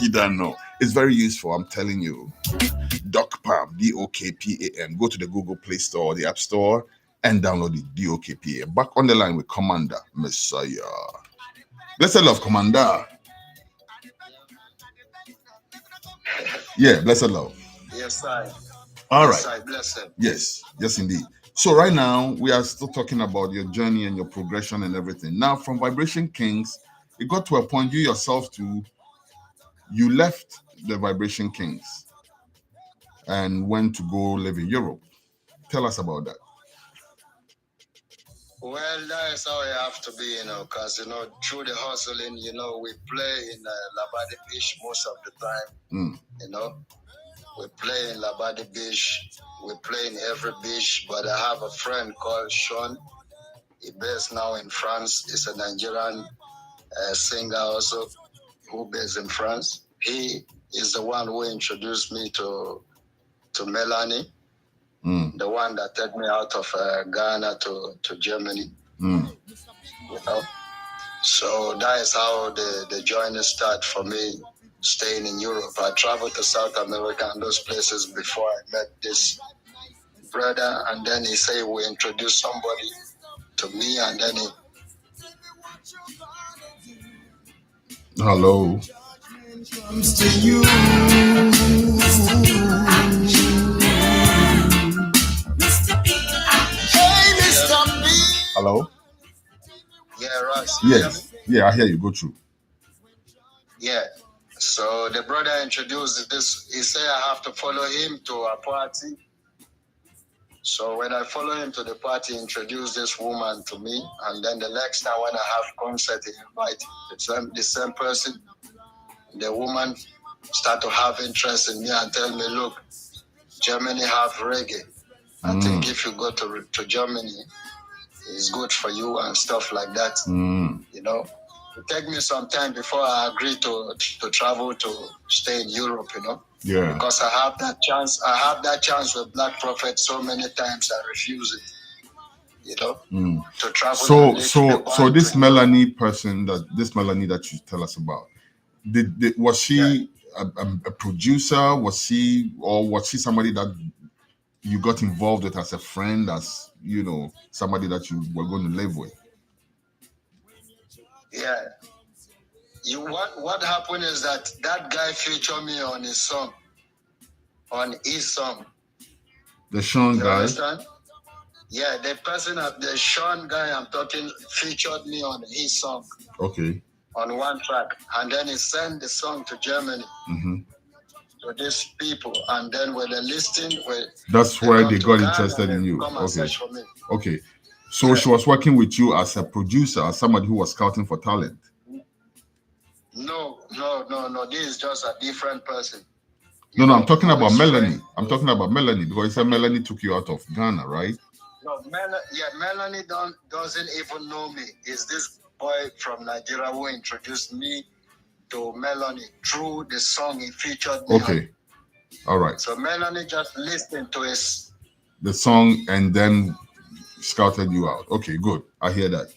You don't know. It's very useful, I'm telling you. Doc Palm, DOKPAM. Go to the Google Play Store or the App Store and download the DOKPAM. Back on the line with Commander Messiah. Blessed love, Commander. Yeah, blessed love. Yes, sir. All yes, right. I bless him. Yes, indeed. So right now, we are still talking about your journey and your progression and everything. Now, from Vibration Kings, it got to a point you left the Vibration Kings and went to go live in Europe. Tell us about that. Well, that is how it have to be, because, through the hustling, we play in Labadi Beach most of the time, We play in Labadi Beach, we play in every beach, but I have a friend called Sean. He's based now in France. He's a Nigerian singer also, who based in France. He is the one who introduced me to Melanie. The one that took me out of Ghana to Germany. So that is how the journey started for me, staying in Europe. I traveled to South America and those places before I met this brother, and then he said we introduce somebody to me, and then he... Hello. Comes to you. Hello? Yeah, Ross. Yes. Yeah, I hear you. Go through. Yeah. So the brother introduced this. He said I have to follow him to a party. So when I follow him to the party, he introduced this woman to me. And then the next time when I have concert, he invite the same person. The woman start to have interest in me and tell me, look, Germany have reggae. I think if you go to Germany, it's good for you and stuff like that. It take me some time before I agree to travel to stay in Europe, Yeah. Because I have that chance. I have that chance with Black Prophet so many times. I refuse it, to travel. So this Melanie person, this Melanie that you tell us about, was she a producer? Was she somebody that you got involved with as a friend, as somebody that you were going to live with? Yeah. What happened is that guy featured me on his song. The Sean guy. Understand? Yeah, the person the Sean guy I'm talking featured me on his song. Okay. On one track, and then he sent the song to Germany. To these people, and then when they listened, that's where they got interested in you. Okay. So she was working with you as a producer, as somebody who was scouting for talent. No. This is just a different person. No, I'm talking about Melanie. I'm talking about Melanie because you said Melanie took you out of Ghana, right? No, Melanie doesn't even know me. It's this boy from Nigeria who introduced me to Melanie through the song he featured me on. All right. So Melanie just listened to the song and then scouted you out. Okay, good. I hear that.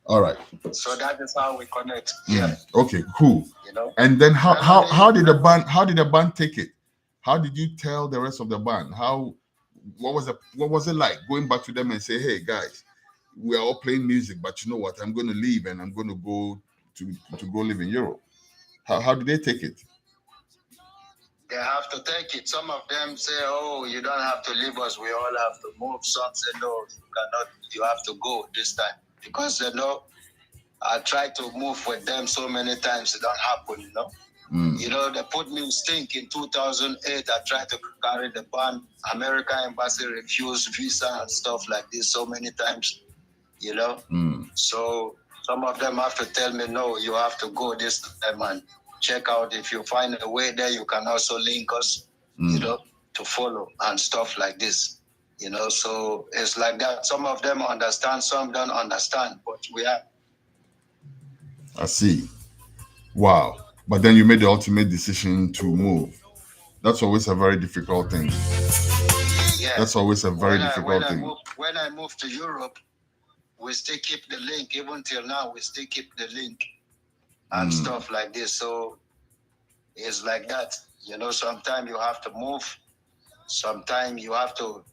All right. So that is how we connect. Yeah. Okay, cool. You know. And then how did the band take it? How did you tell the rest of the band? What was it like going back to them and say, hey guys, we are all playing music, but you know what? I'm going to leave and I'm going to go to go live in Europe. How did they take it? They have to take it. Some of them say, oh, you don't have to leave us. We all have to move. Some say, no, you cannot. You have to go this time. Because, you know, I tried to move with them so many times. It don't happen, you know. You know, they put me in stink in 2008. I tried to carry the band. American embassy refused visa and stuff like this so many times, you know. So some of them have to tell me, no, you have to go this time and check out. If you find a way there, you can also link us, you know, to follow and stuff like this, you know. So it's like that. Some of them understand, some don't understand, but we are. I see. Wow. But then you made the ultimate decision to move. That's always a very difficult thing. Yeah. That's always a very difficult thing. When I moved to Europe, we still keep the link. Even till now, we still keep the link and stuff like this. So it's like that. You know, sometimes you have to move. Sometimes you have to.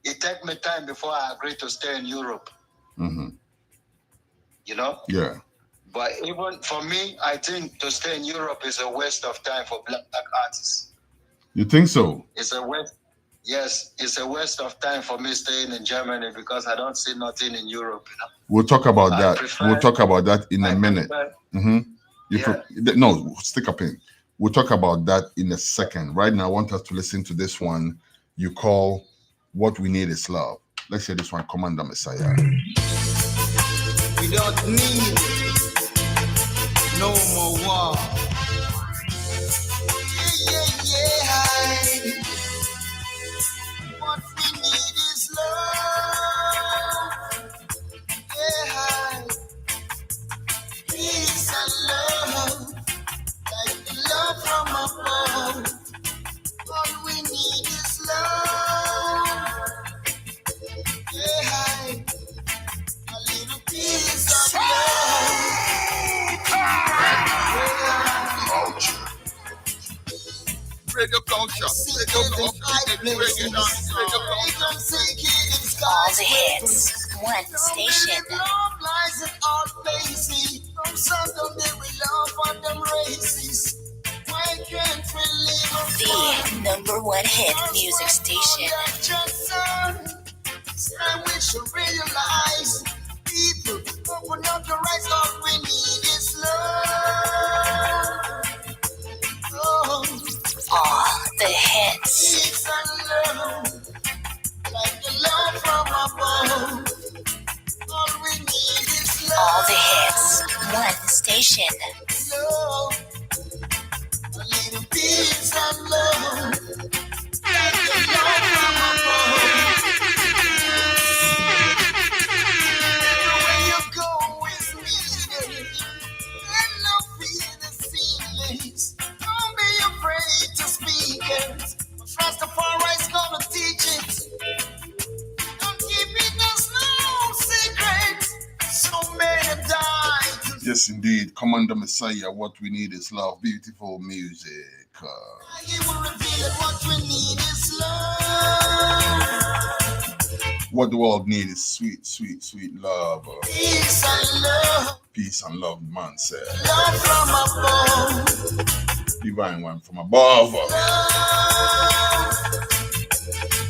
It takes me time before I agree to stay in Europe. You know? Yeah. But even for me, I think to stay in Europe is a waste of time for black artists. You think so? It's a waste. Yes, it's a waste of time for me staying in Germany because I don't see nothing in Europe. You know? We'll talk about that. We'll talk about that in a minute. No, stick up in. We'll talk about that in a second. Right now, I want us to listen to this one you call What We Need Is Love. Let's hear this one, Commander Messiah. We don't need no more war. Yeah. What we need is love. Yeah. Peace and love. Like the love from above. All we need is love. Yeah. A little piece of love. Radio culture. All the hits, one station. Love lies in all places. From Sunday we love on them races. Why can't we live The number one hit music station. I wish you realize, people, open up your eyes. All we need is love. Oh. All the hits. Peace and love, like the love from above. All we need is love. All the hits, one station. Love, a little peace and love, like the love from above. Everywhere you go is needed, and love feel the feelings. Don't be afraid to speak it. Rastafari's gonna teach it. Don't keep it as no secret. So many died. Yes, indeed. Commander Messiah, what we need is love. Beautiful music. He will reveal it. What we need is love. What the world needs is sweet, sweet, sweet love. Peace and love. Peace and love, man said. Love from above. Divine one from above. Love.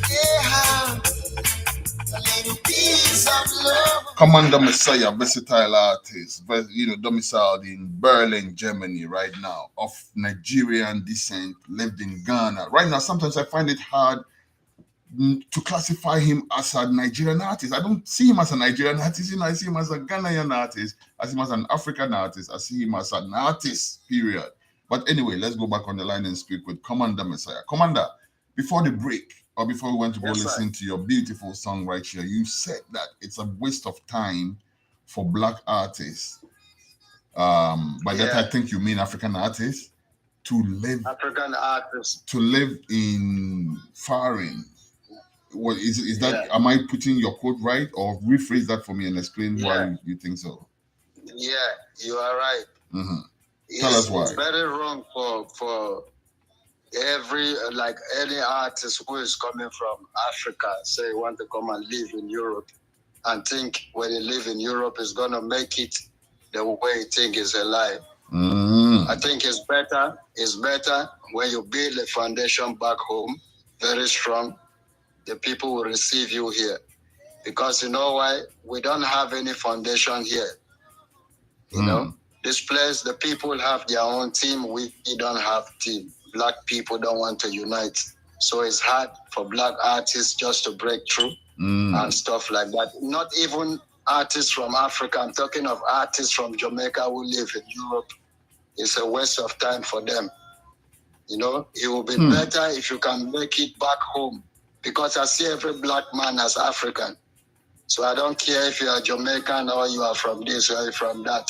Yeah. A little piece of love. Commander Messiah, versatile artist, domiciled in Berlin, Germany right now, of Nigerian descent, lived in Ghana. Right now, sometimes I find it hard to classify him as a Nigerian artist. I don't see him as a Nigerian artist. I see him as a Ghanaian artist. I see him as an African artist. I see him as an artist, period. But anyway, let's go back on the line and speak with Commander Messiah. Commander, before the break, or before we went to go listen to your beautiful song right here, you said that it's a waste of time for black artists. By that, I think you mean African artists to live. African artists to live in foreign. What is that? Am I putting your quote right, or rephrase that for me and explain why you think so? Yeah, you are right. Tell us why. It's very wrong for every like any artist who is coming from Africa, say want to come and live in Europe, and think when he live in Europe is gonna make it the way he think is a lie. I think it's better when you build a foundation back home, very strong. The people will receive you here, because you know why? We don't have any foundation here. You know, this place, the people have their own team. We don't have team. Black people don't want to unite. So it's hard for black artists just to break through and stuff like that. Not even artists from Africa. I'm talking of artists from Jamaica who live in Europe. It's a waste of time for them. You know, it will be better if you can make it back home, because I see every black man as African. So I don't care if you are Jamaican or you are from this or from that.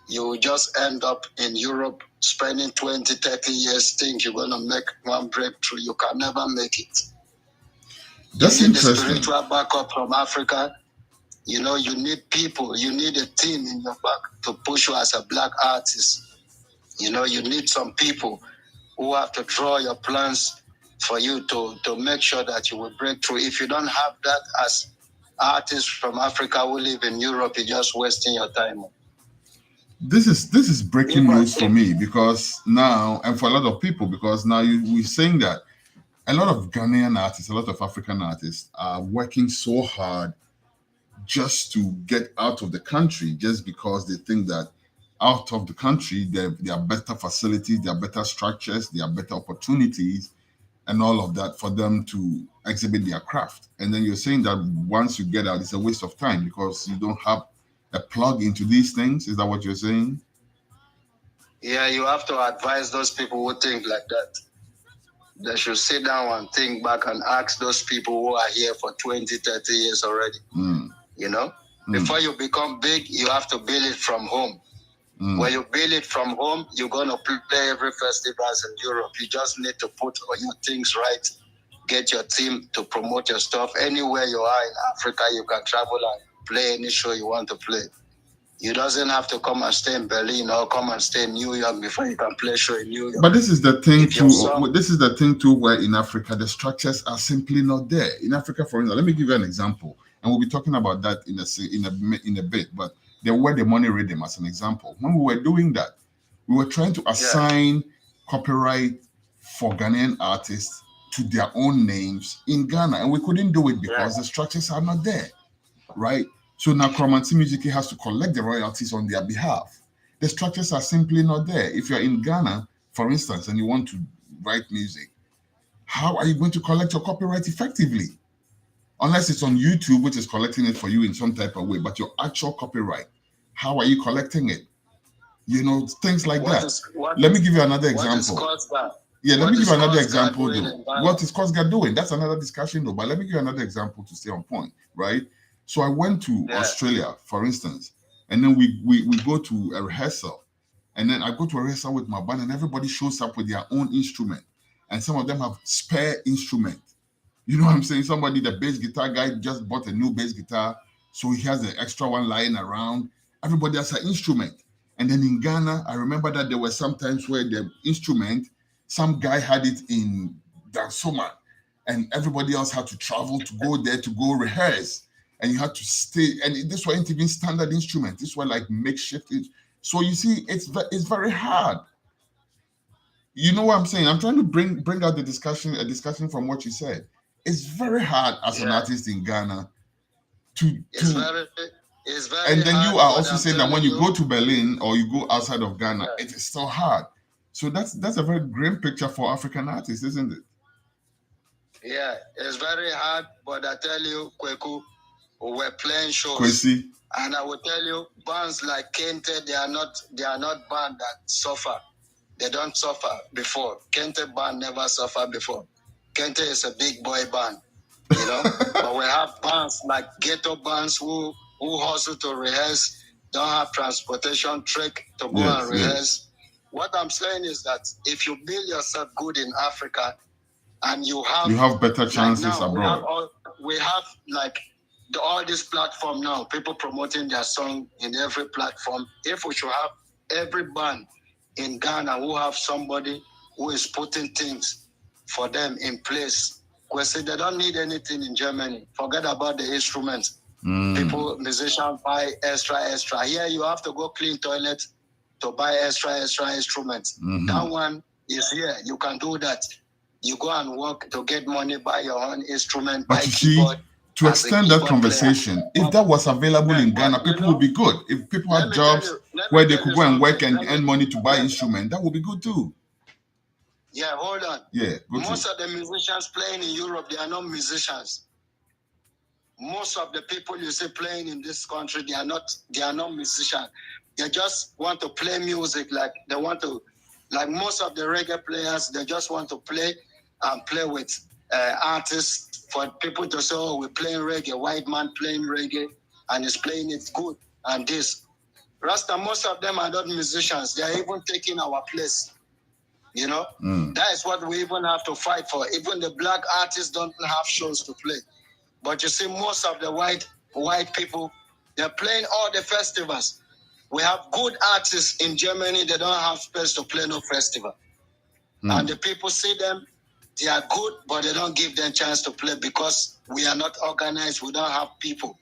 You will just end up in Europe spending 20, 30 years, think you're going to make one breakthrough. You can never make it. That's you need interesting. The spiritual backup from Africa. You know, you need people. You need a team in your back to push you as a black artist. You know, you need some people who have to draw your plans for you to make sure that you will break through. If you don't have that as artists from Africa who live in Europe, you're just wasting your time. This is breaking news for me, because now, and for a lot of people, because now we're saying that a lot of Ghanaian artists, a lot of African artists are working so hard just to get out of the country, just because they think that out of the country there are better facilities, there are better structures, there are better opportunities, and all of that for them to exhibit their craft. And then you're saying that once you get out, it's a waste of time because you don't have a plug into these things. Is that what you're saying? Yeah, you have to advise those people who think like that. They should sit down and think back and ask those people who are here for 20, 30 years already. You know, before you become big, you have to build it from home. When you build it from home, you're going to play every festivals in Europe. You just need to put all your things right, get your team to promote your stuff. Anywhere you are in Africa, you can travel and play any show you want to play. You doesn't have to come and stay in Berlin or come and stay in New York before you can play show in New York. But this is the thing This is the thing too, where in Africa the structures are simply not there. In Africa, for instance, let me give you an example, and we'll be talking about that in a bit. But there were the money rhythm as an example. When we were doing that, we were trying to assign copyright for Ghanaian artists to their own names in Ghana, and we couldn't do it because the structures are not there, right? So now Chromancy Music has to collect the royalties on their behalf. The structures are simply not there. If you're in Ghana, for instance, and you want to write music, how are you going to collect your copyright effectively? Unless it's on YouTube, which is collecting it for you in some type of way, but your actual copyright, how are you collecting it? You know, things like that. Let me give you another example. Let me give you another example though. What is Kosga doing? That's another discussion though, but let me give you another example to stay on point, right? So I went to Australia, for instance, and then we go to a rehearsal, and then I go to a rehearsal with my band, and everybody shows up with their own instrument, and some of them have spare instrument. You know what I'm saying? Somebody, the bass guitar guy, just bought a new bass guitar, so he has the extra one lying around. Everybody has an instrument. And then in Ghana, I remember that there were some times where the instrument, some guy had it in Dancehall, and everybody else had to travel to go there to go rehearse. And you had to stay, and this wasn't even standard instruments. This were like makeshift. So you see, it's very hard. You know what I'm saying? I'm trying to bring out a discussion from what you said. It's very hard as an artist in Ghana it's very and then hard, you are also saying that when you go to Berlin or you go outside of Ghana, it is still hard. So that's a very grim picture for African artists, isn't it? Yeah, it's very hard, but I tell you, Kweku, we're playing shows. Kwesi. And I will tell you, bands like Kente, they are not bands that suffer. They don't suffer before. Kente band never suffered before. Kente is a big boy band, you know. But we have bands like ghetto bands who hustle to rehearse, don't have transportation trick to go and rehearse. What I'm saying is that if you build yourself good in Africa, and you have better chances like now, abroad. We have like all this platform now, people promoting their song in every platform. If we should have every band in Ghana who have somebody who is putting things for them in place, because they don't need anything in Germany. Forget about the instruments. People, musicians buy extra. Here you have to go clean toilet to buy extra instruments. That one is here. You can do that. You go and work to get money, buy your own instrument, but buy you keyboard. See, to extend that conversation, if that was available in Ghana, people would be good. If people had jobs where they could go and work and earn money to buy instruments, that would be good too. Yeah, hold on. Yeah, most of the musicians playing in Europe, they are not musicians. Most of the people you see playing in this country, they are not musicians. They just want to play music, like most of the reggae players, they just want to play and play with artists for people to say, oh, we're playing reggae, white man playing reggae, and he's playing it good, and this. Rasta, most of them are not musicians. They are even taking our place. You know, that is what we even have to fight for. Even the black artists don't have shows to play. But you see, most of the white people, they're playing all the festivals. We have good artists in Germany, they don't have space to play no festival. And the people see them, they are good, but they don't give them chance to play because we are not organized. We don't have people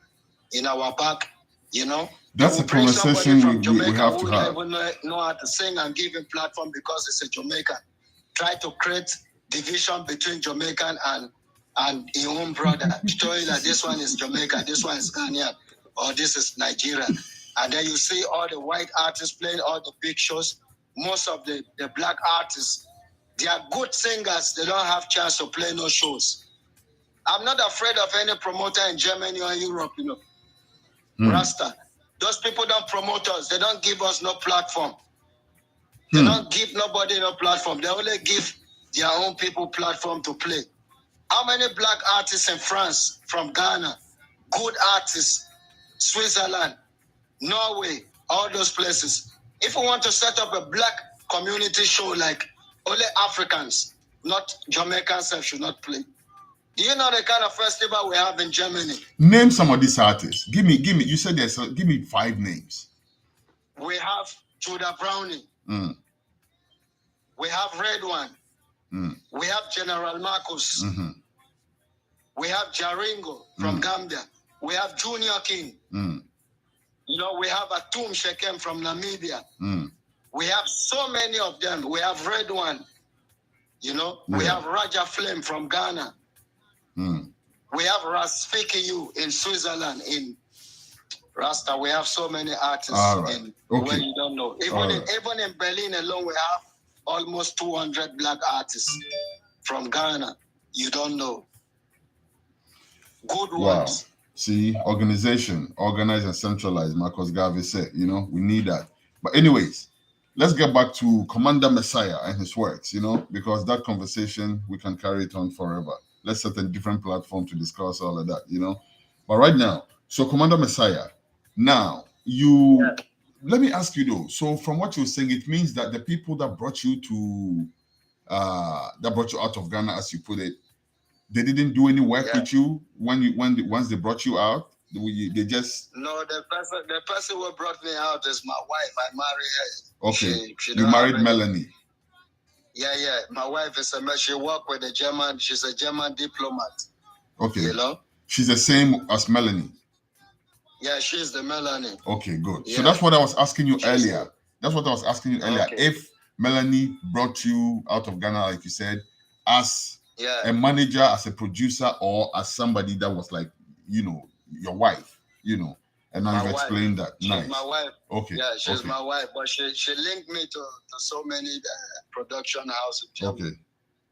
in our back, you know. That's a conversation we have to have. Who don't even know how to sing and give him platform because it's a Jamaican. Try to create division between Jamaican and his own brother. Show you that this one is Jamaica, this one is Ghanaian, or this is Nigeria. And then you see all the white artists playing all the big shows. Most of the black artists, they are good singers. They don't have chance to play no shows. I'm not afraid of any promoter in Germany or Europe, you know. Rasta. Those people don't promote us. They don't give us no platform. They don't give nobody no platform. They only give their own people platform to play. How many black artists in France, from Ghana, good artists, Switzerland, Norway, all those places. If we want to set up a black community show, like only Africans, not Jamaicans, should not play. Do you know the kind of festival we have in Germany? Name some of these artists. Give me. You said there's. Give me 5 names. We have Judah Browning. We have Red One. We have General Marcus. We have Jaringo from Gambia. We have Junior King. You know, we have Atum Shekem from Namibia. We have so many of them. We have Red One. You know, we have Raja Flame from Ghana. We have Rasfikiyu in Switzerland. In Rasta, we have so many artists in where you don't know. Even in Berlin alone, we have almost 200 black artists from Ghana. You don't know. Good ones. See, organization, organize and centralize, Marcus Garvey said, you know, we need that. But anyways, let's get back to Commander Messiah and his works, you know, because that conversation, we can carry it on forever. Let's set a different platform to discuss all of that, you know. But right now, so Commander Messiah, now let me ask you though. So from what you're saying, it means that the people that brought you to out of Ghana, as you put it, they didn't do any work with you once they brought you out. They just the person who brought me out is my wife. I married her. Okay, you married Melanie. Yeah. My wife is she worked with a German. She's a German diplomat. Okay. You know? She's the same as Melanie. Yeah, she's the Melanie. Okay, good. Yeah. So that's what I was asking you earlier. Okay. If Melanie brought you out of Ghana, like you said, as a manager, as a producer, or as somebody that was like, you know, your wife, you know. And now you've explained that. She's nice. My wife. Okay. Yeah, she's my wife, but she linked me to so many production houses. Okay.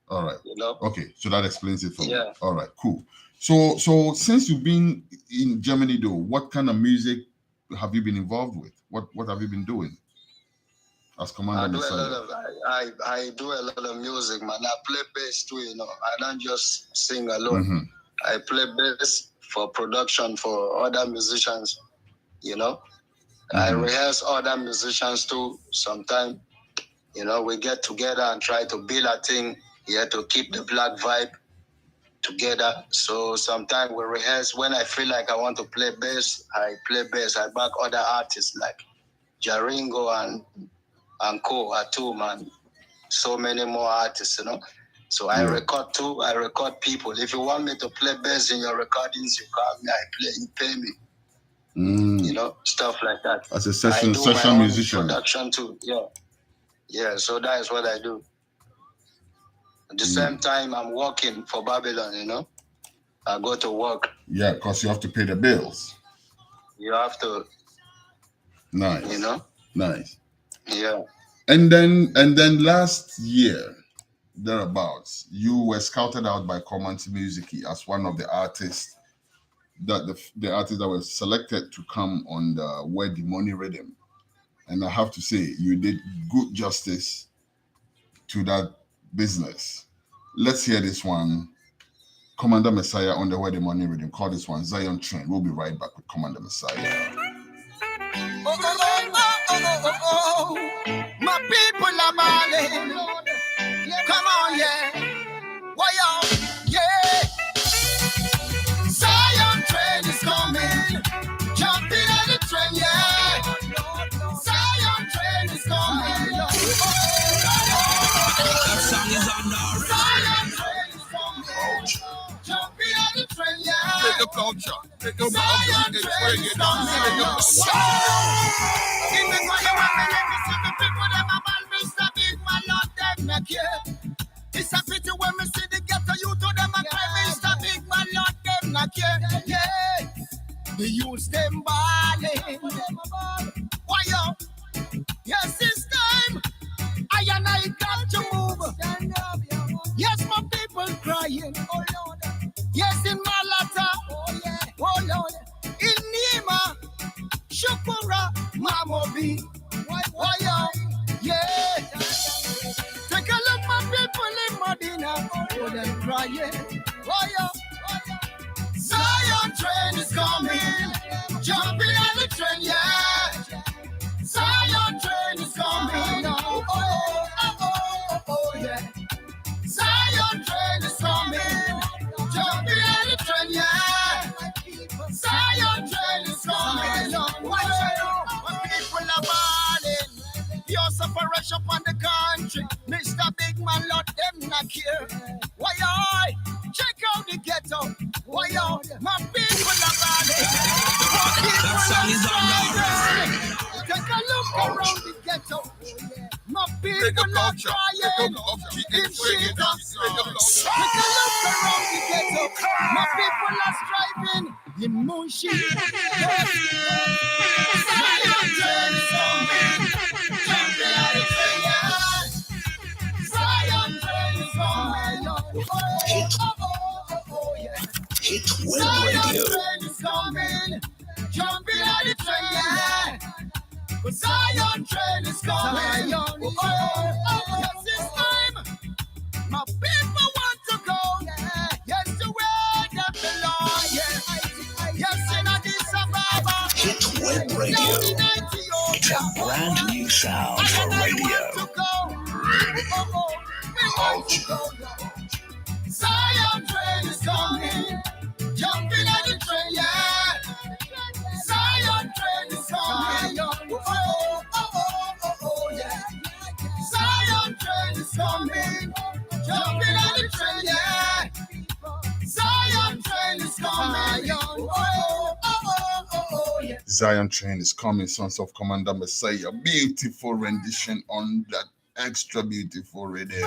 All right. You know? Okay, so that explains it for me. All right, cool. So since you've been in Germany though, what kind of music have you been involved with? What have you been doing as Commander Messiah? I do a lot of music, man. I play bass too, you know. I don't just sing alone. I play bass for production for other musicians, you know. I rehearse other musicians too sometimes. You know, we get together and try to build a thing here to keep the black vibe, together. So sometimes we rehearse. When I feel like I want to play bass, I play bass. I back other artists like Jaringo and Co. Atum and so many more artists, you know. So I record too. I record people. If you want me to play bass in your recordings, you call me. I play. You pay me. You know, stuff like that. As a session musician. Production too. Yeah. So that is what I do. At the same time, I'm working for Babylon. You know, I go to work. Yeah, because you have to pay the bills. You have to. Nice. You know. Nice. Yeah. And then last year, thereabouts, you were scouted out by Comanche Music as one of the artists that the artists that were selected to come on the Where the Money Rhythm. And I have to say, you did good justice to that business. Let's hear this one. Commander Messiah on the Where the Money Rhythm. Call this one Zion Train. We'll be right back with Commander Messiah. My people are balling. Come on, yeah. Why yeah. Zion train is coming. Jumping on the train, yeah. Zion train is coming. That song is on now. Zion train is coming. Jumping on the train, yeah. Take the culture. Take the Zion train is coming. It's a pity when we see the ghetto youth to them and cry, Mr. Big Man, Lord, them not care. Yeah, the youth them balling. Why yo? Yes, it's time. I and I got to move. Yes, my people crying. Oh Lord. Yes, in Malata. Oh yeah. Oh Lord. In Nima, Shukura, Mamobi. Why yo? Yeah. Take a look, my people in Medina. Oh, them crying. Oh, yeah. Zion train is coming. Jumping on the train, yeah. Zion train is coming. Oh, yeah. Zion train is coming. Jumping on the train, yeah. Zion train is coming. My people are balling. Your separation from the country. Mr. Big Man, Lord, them not care. Why I check out the ghetto. Why I my people are balling. That song is on now. Take a look around the ghetto. My people are crying. In shit. Take a look around the ghetto. My people are striving. In Munshi. Zion train is coming. Jumping on the train, yeah. Zion train is coming. Yeah. Zion train is coming. Jumping on the train, yeah. Zion train is coming. Yes, it's time. My people want to go. Yes, to where they belong. Yes, in Addis Ababa. Hit Web Radio. It's a brand new sound for radio. Zion train is coming. Jumping on the train, yeah. Zion train is coming. Yeah. Zion train is coming. Jumping on the train, yeah. Zion train is coming. Yeah. Zion Train is coming, Sons of Commander Messiah. Beautiful rendition on that extra beautiful rhythm.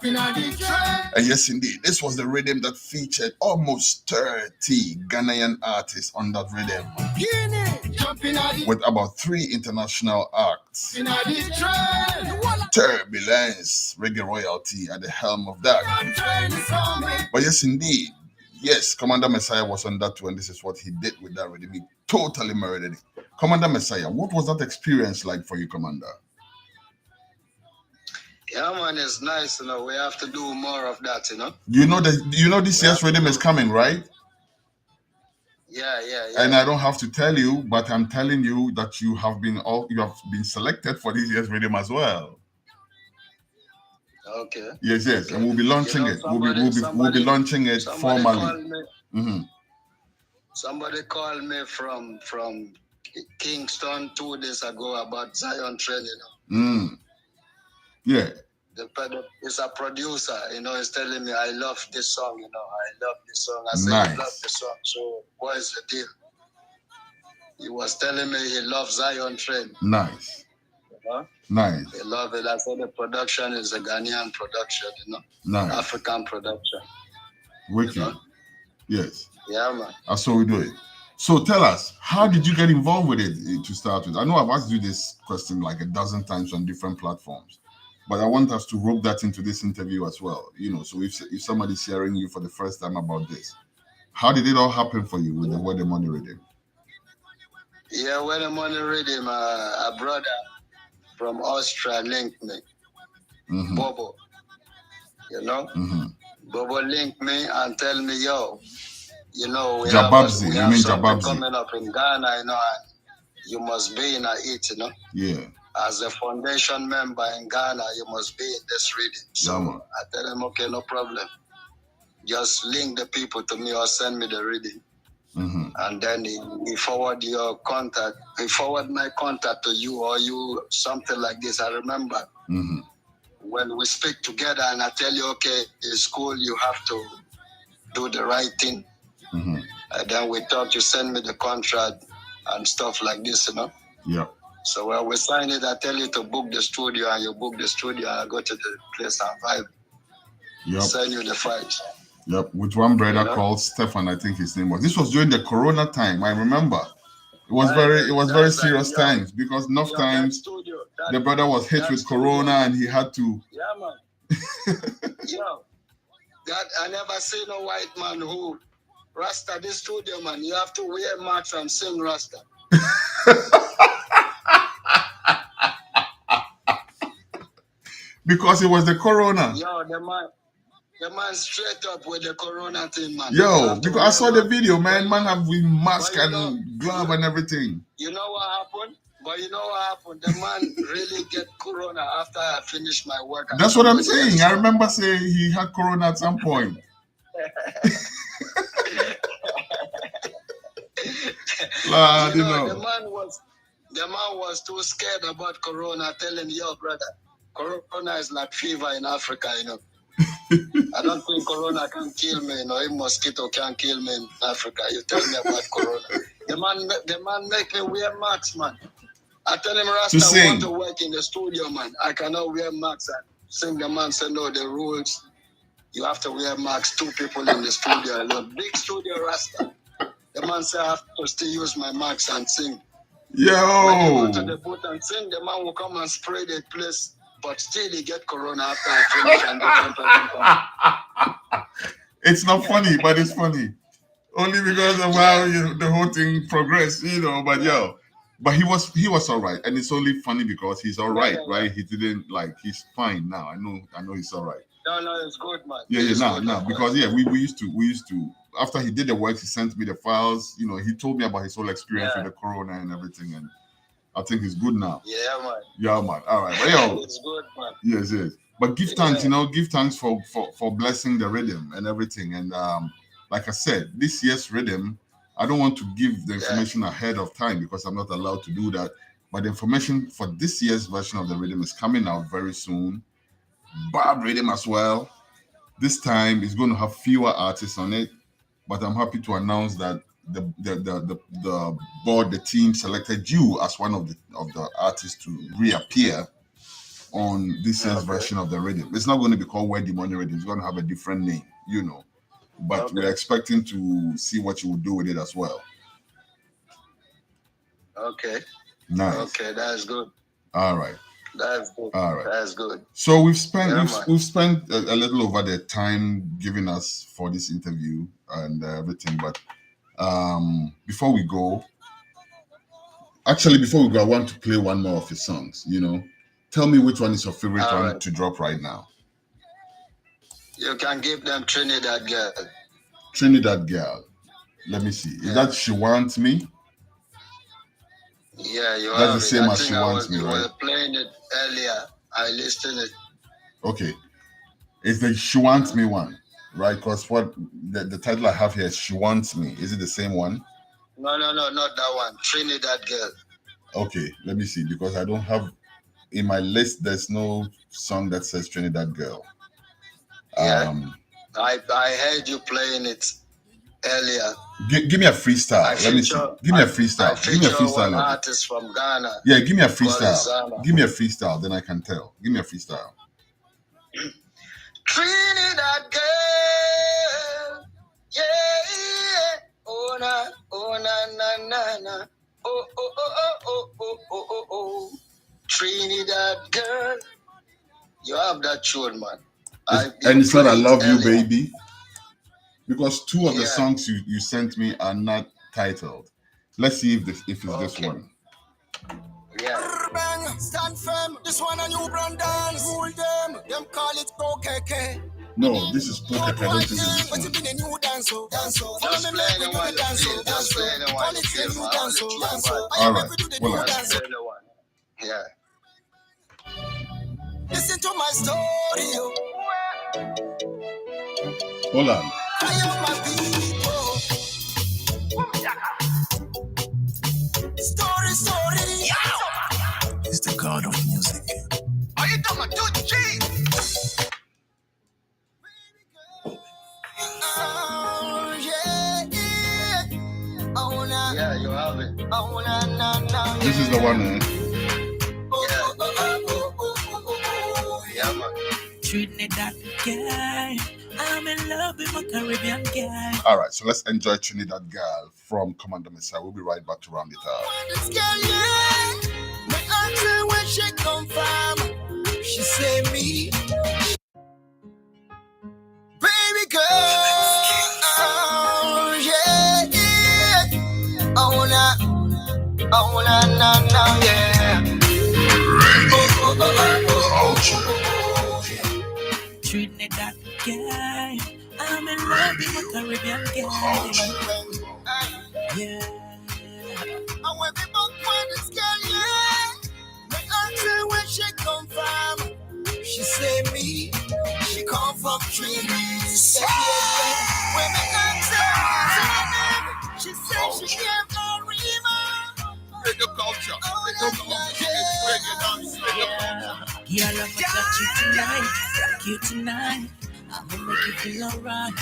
And yes, indeed, this was the rhythm that featured almost 30 Ghanaian artists on that rhythm, with about 3 international acts. Turbulence, Reggae Royalty at the helm of that. But yes, indeed, yes, Commander Messiah was on that too, and this is what he did with that rhythm. He totally murdered it. Commander Messiah, what was that experience like for you, Commander? Yeah, man, it's nice, you know. We have to do more of that, you know. You know this year's rhythm is coming, right? Yeah. And I don't have to tell you, but I'm telling you that you have been selected for this year's rhythm as well. Okay. Yes, Okay. and we'll be launching it. We'll be launching it formally. Somebody called me from Kingston 2 days ago about Zion Train, Yeah. He's a producer, he's telling me, I love this song, I love this song. I said, Nice. You love the song, so what is the deal? He was telling me he loves Zion Train. Nice. Nice. He love it. I said the production is a Ghanaian production, Nice. African production. Wicked. Yes. Yeah, man. That's how we do it. So tell us, how did you get involved with it to start with? I know I've asked you this question like a dozen times on different platforms, but I want us to rope that into this interview as well. So if somebody's hearing you for the first time about this, how did it all happen for you with the Where the Money Rhythm? Yeah, Where the Money Rhythm, a brother from Austria linked me. Bobo. Bobo linked me and tell me, yo, we have something coming up in Ghana, and you must be in it, Yeah. As a foundation member in Ghana, you must be in this reading. So I tell him, okay, no problem. Just link the people to me or send me the reading. And then he forward your contact. He forward my contact to you or you, something like this. I remember when we speak together and I tell you, okay, it's cool, you have to do the right thing. And then we talk, you send me the contract and stuff like this, Yeah. So when we sign it, I tell you to book the studio, and you book the studio, and I go to the place and vibe. Yep. Send you the files. Yep, with one brother called Stefan, I think his name was. This was during the Corona time, I remember. It was very serious times because enough times the brother was hit with Corona and he had to. Yeah, man. That I never see no white man who Rasta this studio, man. You have to wear masks and sing Rasta. Because it was the Corona. Yo, the man straight up with the Corona thing, man. Yo, because I saw the video, man have with mask and glove and everything. You know what happened? But you know what happened? The man really get Corona after I finished my work. That's what I'm saying. I remember saying he had Corona at some point. Lord, the man was too scared about Corona, telling me, yo, brother, Corona is like fever in Africa, I don't think Corona can kill me, a mosquito can kill me in Africa. You tell me about Corona. The man make me wear masks, man. I tell him, Rasta, I want to work in the studio, man. I cannot wear masks and sing. The man said, no, the rules, you have to wear masks, 2 people in the studio. Big studio, Rasta. The man said, I have to still use my mask and sing. Yo! When he go to the booth and sing, the man will come and spray the place, but still he get Corona after I finish and It's not funny, but it's funny. Only because of how the whole thing progressed, But he was all right, and it's only funny because he's all right, right? He didn't he's fine now. I know he's all right. No, it's good, man. Yeah, because we used to after he did the work, he sent me the files. He told me about his whole experience with the Corona and everything, and I think he's good now. Yeah, man. Yeah, man. All right, but it's good, man. Yes. But give thanks, give thanks for blessing the rhythm and everything. And like I said, this year's rhythm, I don't want to give the information ahead of time because I'm not allowed to do that. But the information for this year's version of the rhythm is coming out very soon. Bad rhythm as well. This time it's going to have fewer artists on it, but I'm happy to announce that the board, the team selected you as one of the artists to reappear on this year's version of the rhythm. It's not going to be called Where the Money Rhythm. It's going to have a different name, But we're expecting to see what you will do with it as well. Okay. Nice. Okay, that's good. All right. That's good. All right. That's good. So we've spent a little over the time given us for this interview and everything, but before we go, I want to play one more of his songs. Tell me which one is your favorite one to drop right now. You can give them Trinidad Girl. Trinidad Girl. Let me see. Is that She Wants Me? Yeah, you That's the same as She Wants Me, right? You were playing it earlier. I listened it. Okay. It's the She Wants Me one, right? Because what the title I have here is She Wants Me. Is it the same one? No, not that one. Trinidad Girl. Okay, let me see, because I don't have in my list. There's no song that says Trinidad Girl. Yeah, I heard you playing it earlier. Give me a freestyle. Let me see. Give me a freestyle. Give me a freestyle. One artist from Ghana. Yeah, give me a freestyle. Give me a freestyle, then I can tell. Give me a freestyle. Trinidad Girl, yeah. Oh na, na. Oh. Trinidad Girl, you have that tune, man. And it's not I Love You, Baby. Because two of the songs you sent me are not titled. Let's see if it's this one. Yeah. Stand firm. This one a new brand dance. Rule them. Them call it KKK. No, this is Poker. I don't think it's but it's been a new dance. Follow me, make we do the dance. Call it a new dance. All right. Well, yeah. Listen to my story. Hold on. I am my people. Story. He's the god of music. Are you talking about 2G? Oh, yeah. Oh, nah. Yeah, you have it. Oh, nah. This is the one, Yeah, man. Trinidad Girl, I'm in love with my Caribbean girl. All right, so let's enjoy Trinidad Girl from Commander Messiah. We'll be right back to round it up. This girl, yeah. My auntie, where she come from? She say me. Baby girl. Oh, yeah. Oh, nah, yeah. Trinidad Girl, I'm in love with my Caribbean girl. Yeah. And when we both find this girl, yeah. My auntie, where she come from? She say me. She come from Trinidad. When my auntie, she say she came from Rima. The culture. Yeah, I'ma touch you tonight, rock you tonight. I'ma make you feel alright.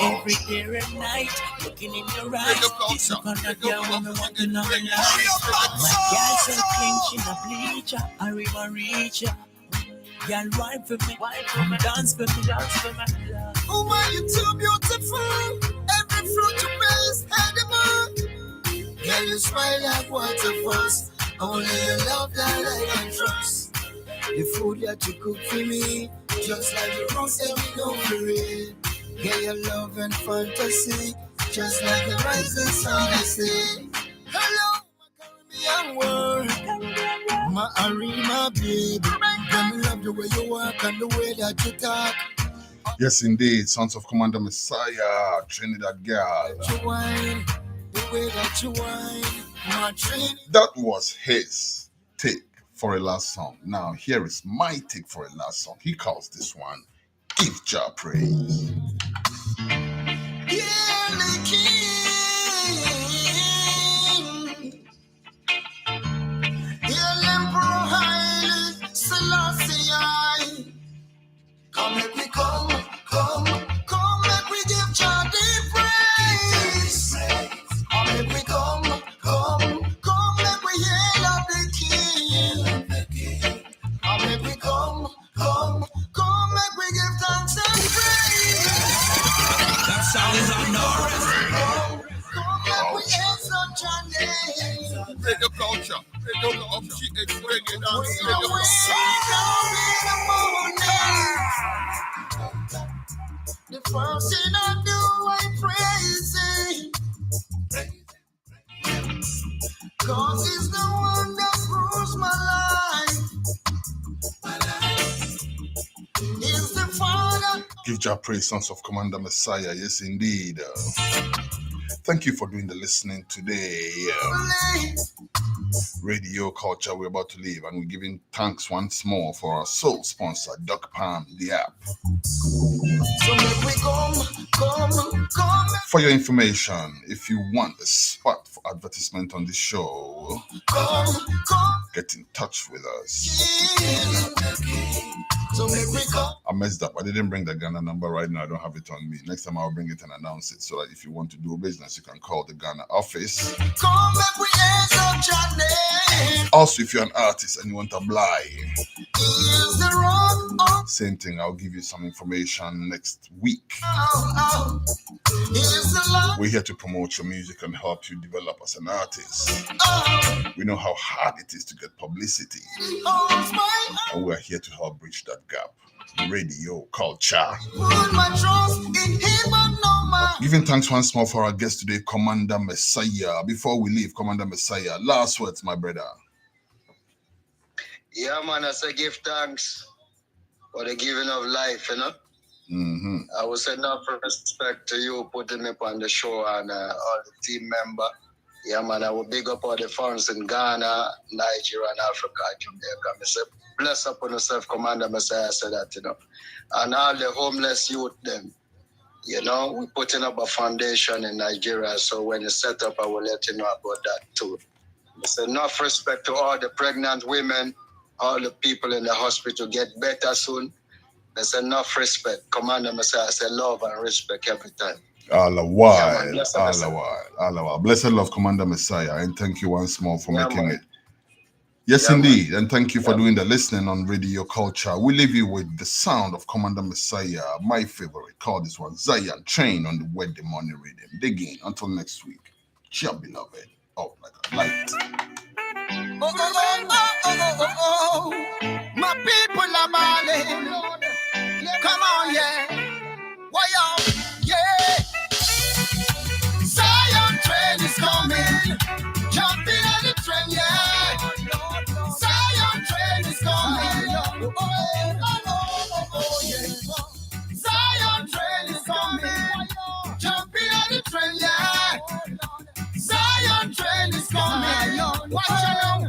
Every day and night, looking in your eyes. This up on that girl when me want to know me life. My girl so clean, she no bleacher. I reach ya. Girl, wine for me, dance for me. Oh, why you too beautiful? Every fruit you bear is edible. Girl, you smile like waterfalls. Only your love that I can trust. The food that you cook for me, just like the rose that we know for it. Get your love and fantasy, just like the rising sun I say. Hello, my Caribbean world, my arena baby. Them love the way you walk and the way that you talk. Yes, indeed, Sons of Commander Messiah, Trinidad Girl. You whine, the way that you whine, my Trinidad. That was his take for a last song. Now, here is my take for a last song. He calls this one Give Jah Praise. Yeah, the king. Yeah, Emperor Haile Selassie. Come, let me come, let me give Jah the praise. Come, let me come, let me hail up the king. Come, let me come, let me give thanks and praise. That song is on Norris. Come, let me exalt your name. Reggae culture. It's reggae dance. We will sing down in the morning. The first thing I do, I praise Him. 'Cause He's the one that rules my life. He's the Father. Give Jah praise, sons of Commander Messiah. Yes, indeed. Thank you for doing the listening today. Radio Culture, we're about to leave, and we're giving thanks once more for our sole sponsor, Duck Palm, the app. So make we come. For your information, if you want a spot for advertisement on the show, get in touch with us. So make we come. I messed up. I didn't bring the Ghana number right now. I don't have it on me. Next time I'll bring it and announce it so that if you want to do business, you can call the Ghana office. Come make we answer your name. Also, if you're an artist and you want to apply, Is the wrong same thing. I'll give you some information next week. Is the love We're here to promote your music and help you develop as an artist. We know how hard it is to get publicity, holds my heart? and we're here to help bridge that gap. Radio Culture. Put my trust in him and no man. Giving thanks once more for our guest today, Commander Messiah. Before we leave, Commander Messiah, last words, my brother. Yeah, man, I say give thanks for the giving of life, you know. Mm-hmm. I would say enough respect to you putting me on the show and all the team member. Yeah, man, I will big up all the fans in Ghana, Nigeria, and Africa, Jamaica. I say, bless up on yourself, Commander Messiah said that, you know. And all the homeless youth, them, you know, we're putting up a foundation in Nigeria. So when you set up, I will let you know about that too. I say, enough respect to all the pregnant women, all the people in the hospital get better soon. There's enough respect. Commander Messiah said love and respect every time. All the while, Yeah, man, bless all us. the while, all the while. Blessed love, Commander Messiah, and thank you once more for Yeah, making man. it. Yes, Yeah, indeed, and thank you for Yeah. doing the listening on Radio Culture. We leave you with the sound of Commander Messiah, my favorite. Call this one Zion Train on the Wed the Money Rhythm. Dig in. Until next week. Cheer, beloved. Out like a light. Oh. My people are balling. Come on, yeah. Why y'all? Yeah. Zion train is coming. Jumping on the train, yeah. Zion train is coming. Oh, yeah. Zion train is coming. Jumping on the train, yeah. Zion train is coming. Watch out.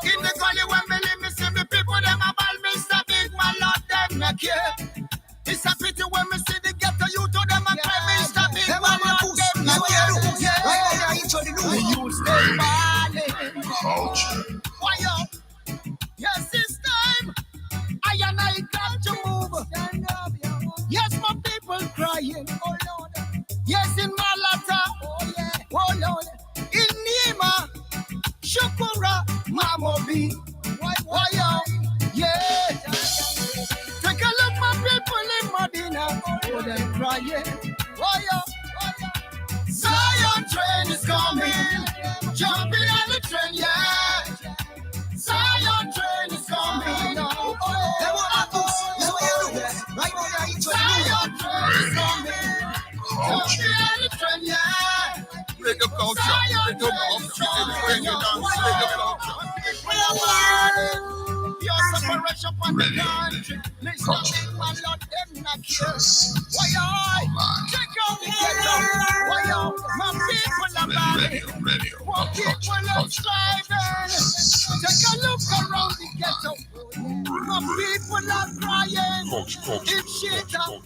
In the gully when me live, me see me people, them a ball, Mr. Big Man, Lord, them not care. It's a pity when me see the ghetto youth, them a cry, Mr. Big Man, Lord, them not care. Yeah, you stay balling. Culture. Why up? Yes, it's time. I and I got to move. Yes, my people crying. Oh Lord. Yes, in Malata. Oh yeah. Oh Lord. In Nima. Shukura. Mamobi. Why up? Yeah. Take a look, my people in Medina. Oh, they're crying. Why up? Zion train is coming. Jumping on the train, yeah. Zion train is coming. Zion train is coming. Jumping on the train, yeah. Big up culture. Big up culture. Big up culture. Your separation from the country. Mr. Big Man, Lord, them not care. Why I? Check out the ghetto. Why I? My people are bad. My people are striving. Take a look around the ghetto. My people are crying. If shit up.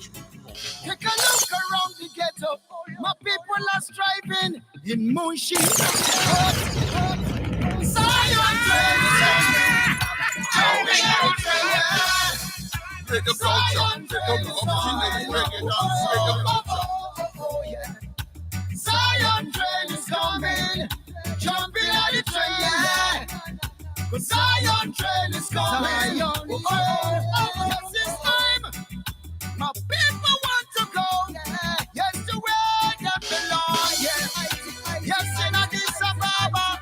Take a look around the ghetto. My people are striving in Munshi. Zion train is coming. Big up culture. Big up Zion train is coming. Jumping on the train, yeah. Zion train is coming. Yes, it's time. My people want to go. Yes, to where they belong. Yes, in Addis Ababa.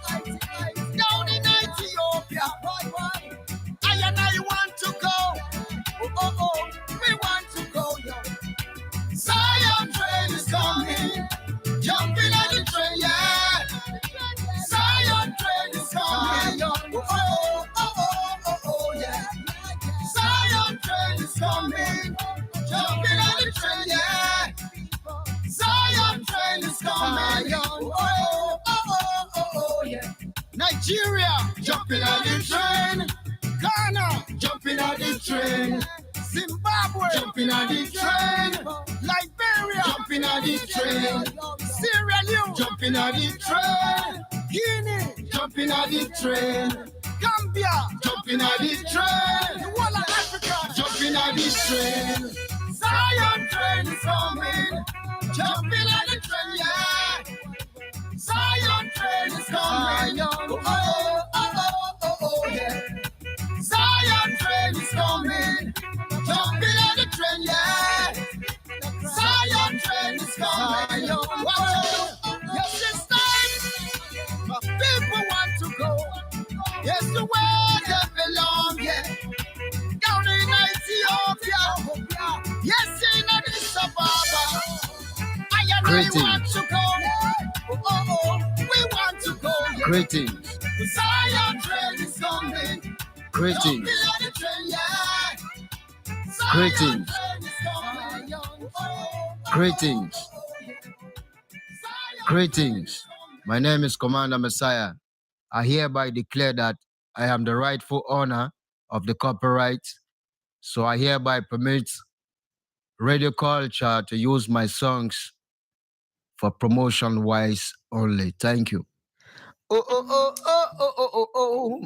Down in Ethiopia. I and I want to go. We want to go. Zion train is coming. Jumping on the train, yeah. Zion train is coming. Yeah. Zion train is coming. Yeah. Nigeria, jumping on the train. Ghana, jumping on the train. Zimbabwe, jumping on the train. Liberia, jumping on the train. Sierra Leone, jumping on the train. Guinea, jumping on the train. Gambia, jumping on the train. The whole of Africa, jumping on the train. Zion train is coming. Jumping on the train, yeah. Zion train is coming. Yeah. Zion train is coming. Jumping on the train, yeah. Zion train is coming. Yes, it's time. My people want to go. Yes, the way they belong, yeah. Down in Ethiopia. Yes, in Addis Ababa. Greetings. Want to go. We want to go. Yeah. Greetings. Zion train is coming. Greetings. Greetings. Greetings. Greetings. My name is Commander Messiah. I hereby declare that I am the rightful owner of the copyright, so I hereby permit Radio Culture to use my songs for promotion-wise only. Thank you. Oh,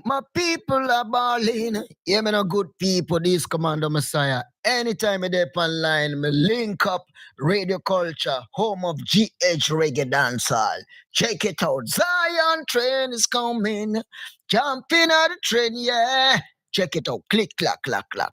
my people are balling. Yeah, me no good people, this Commander Messiah. Anytime I dey online, me link up Radio Culture, home of GH Reggae Dancehall. Check it out. Zion train is coming. Jumping on the train, yeah. Check it out. Click, clack, clack, clack.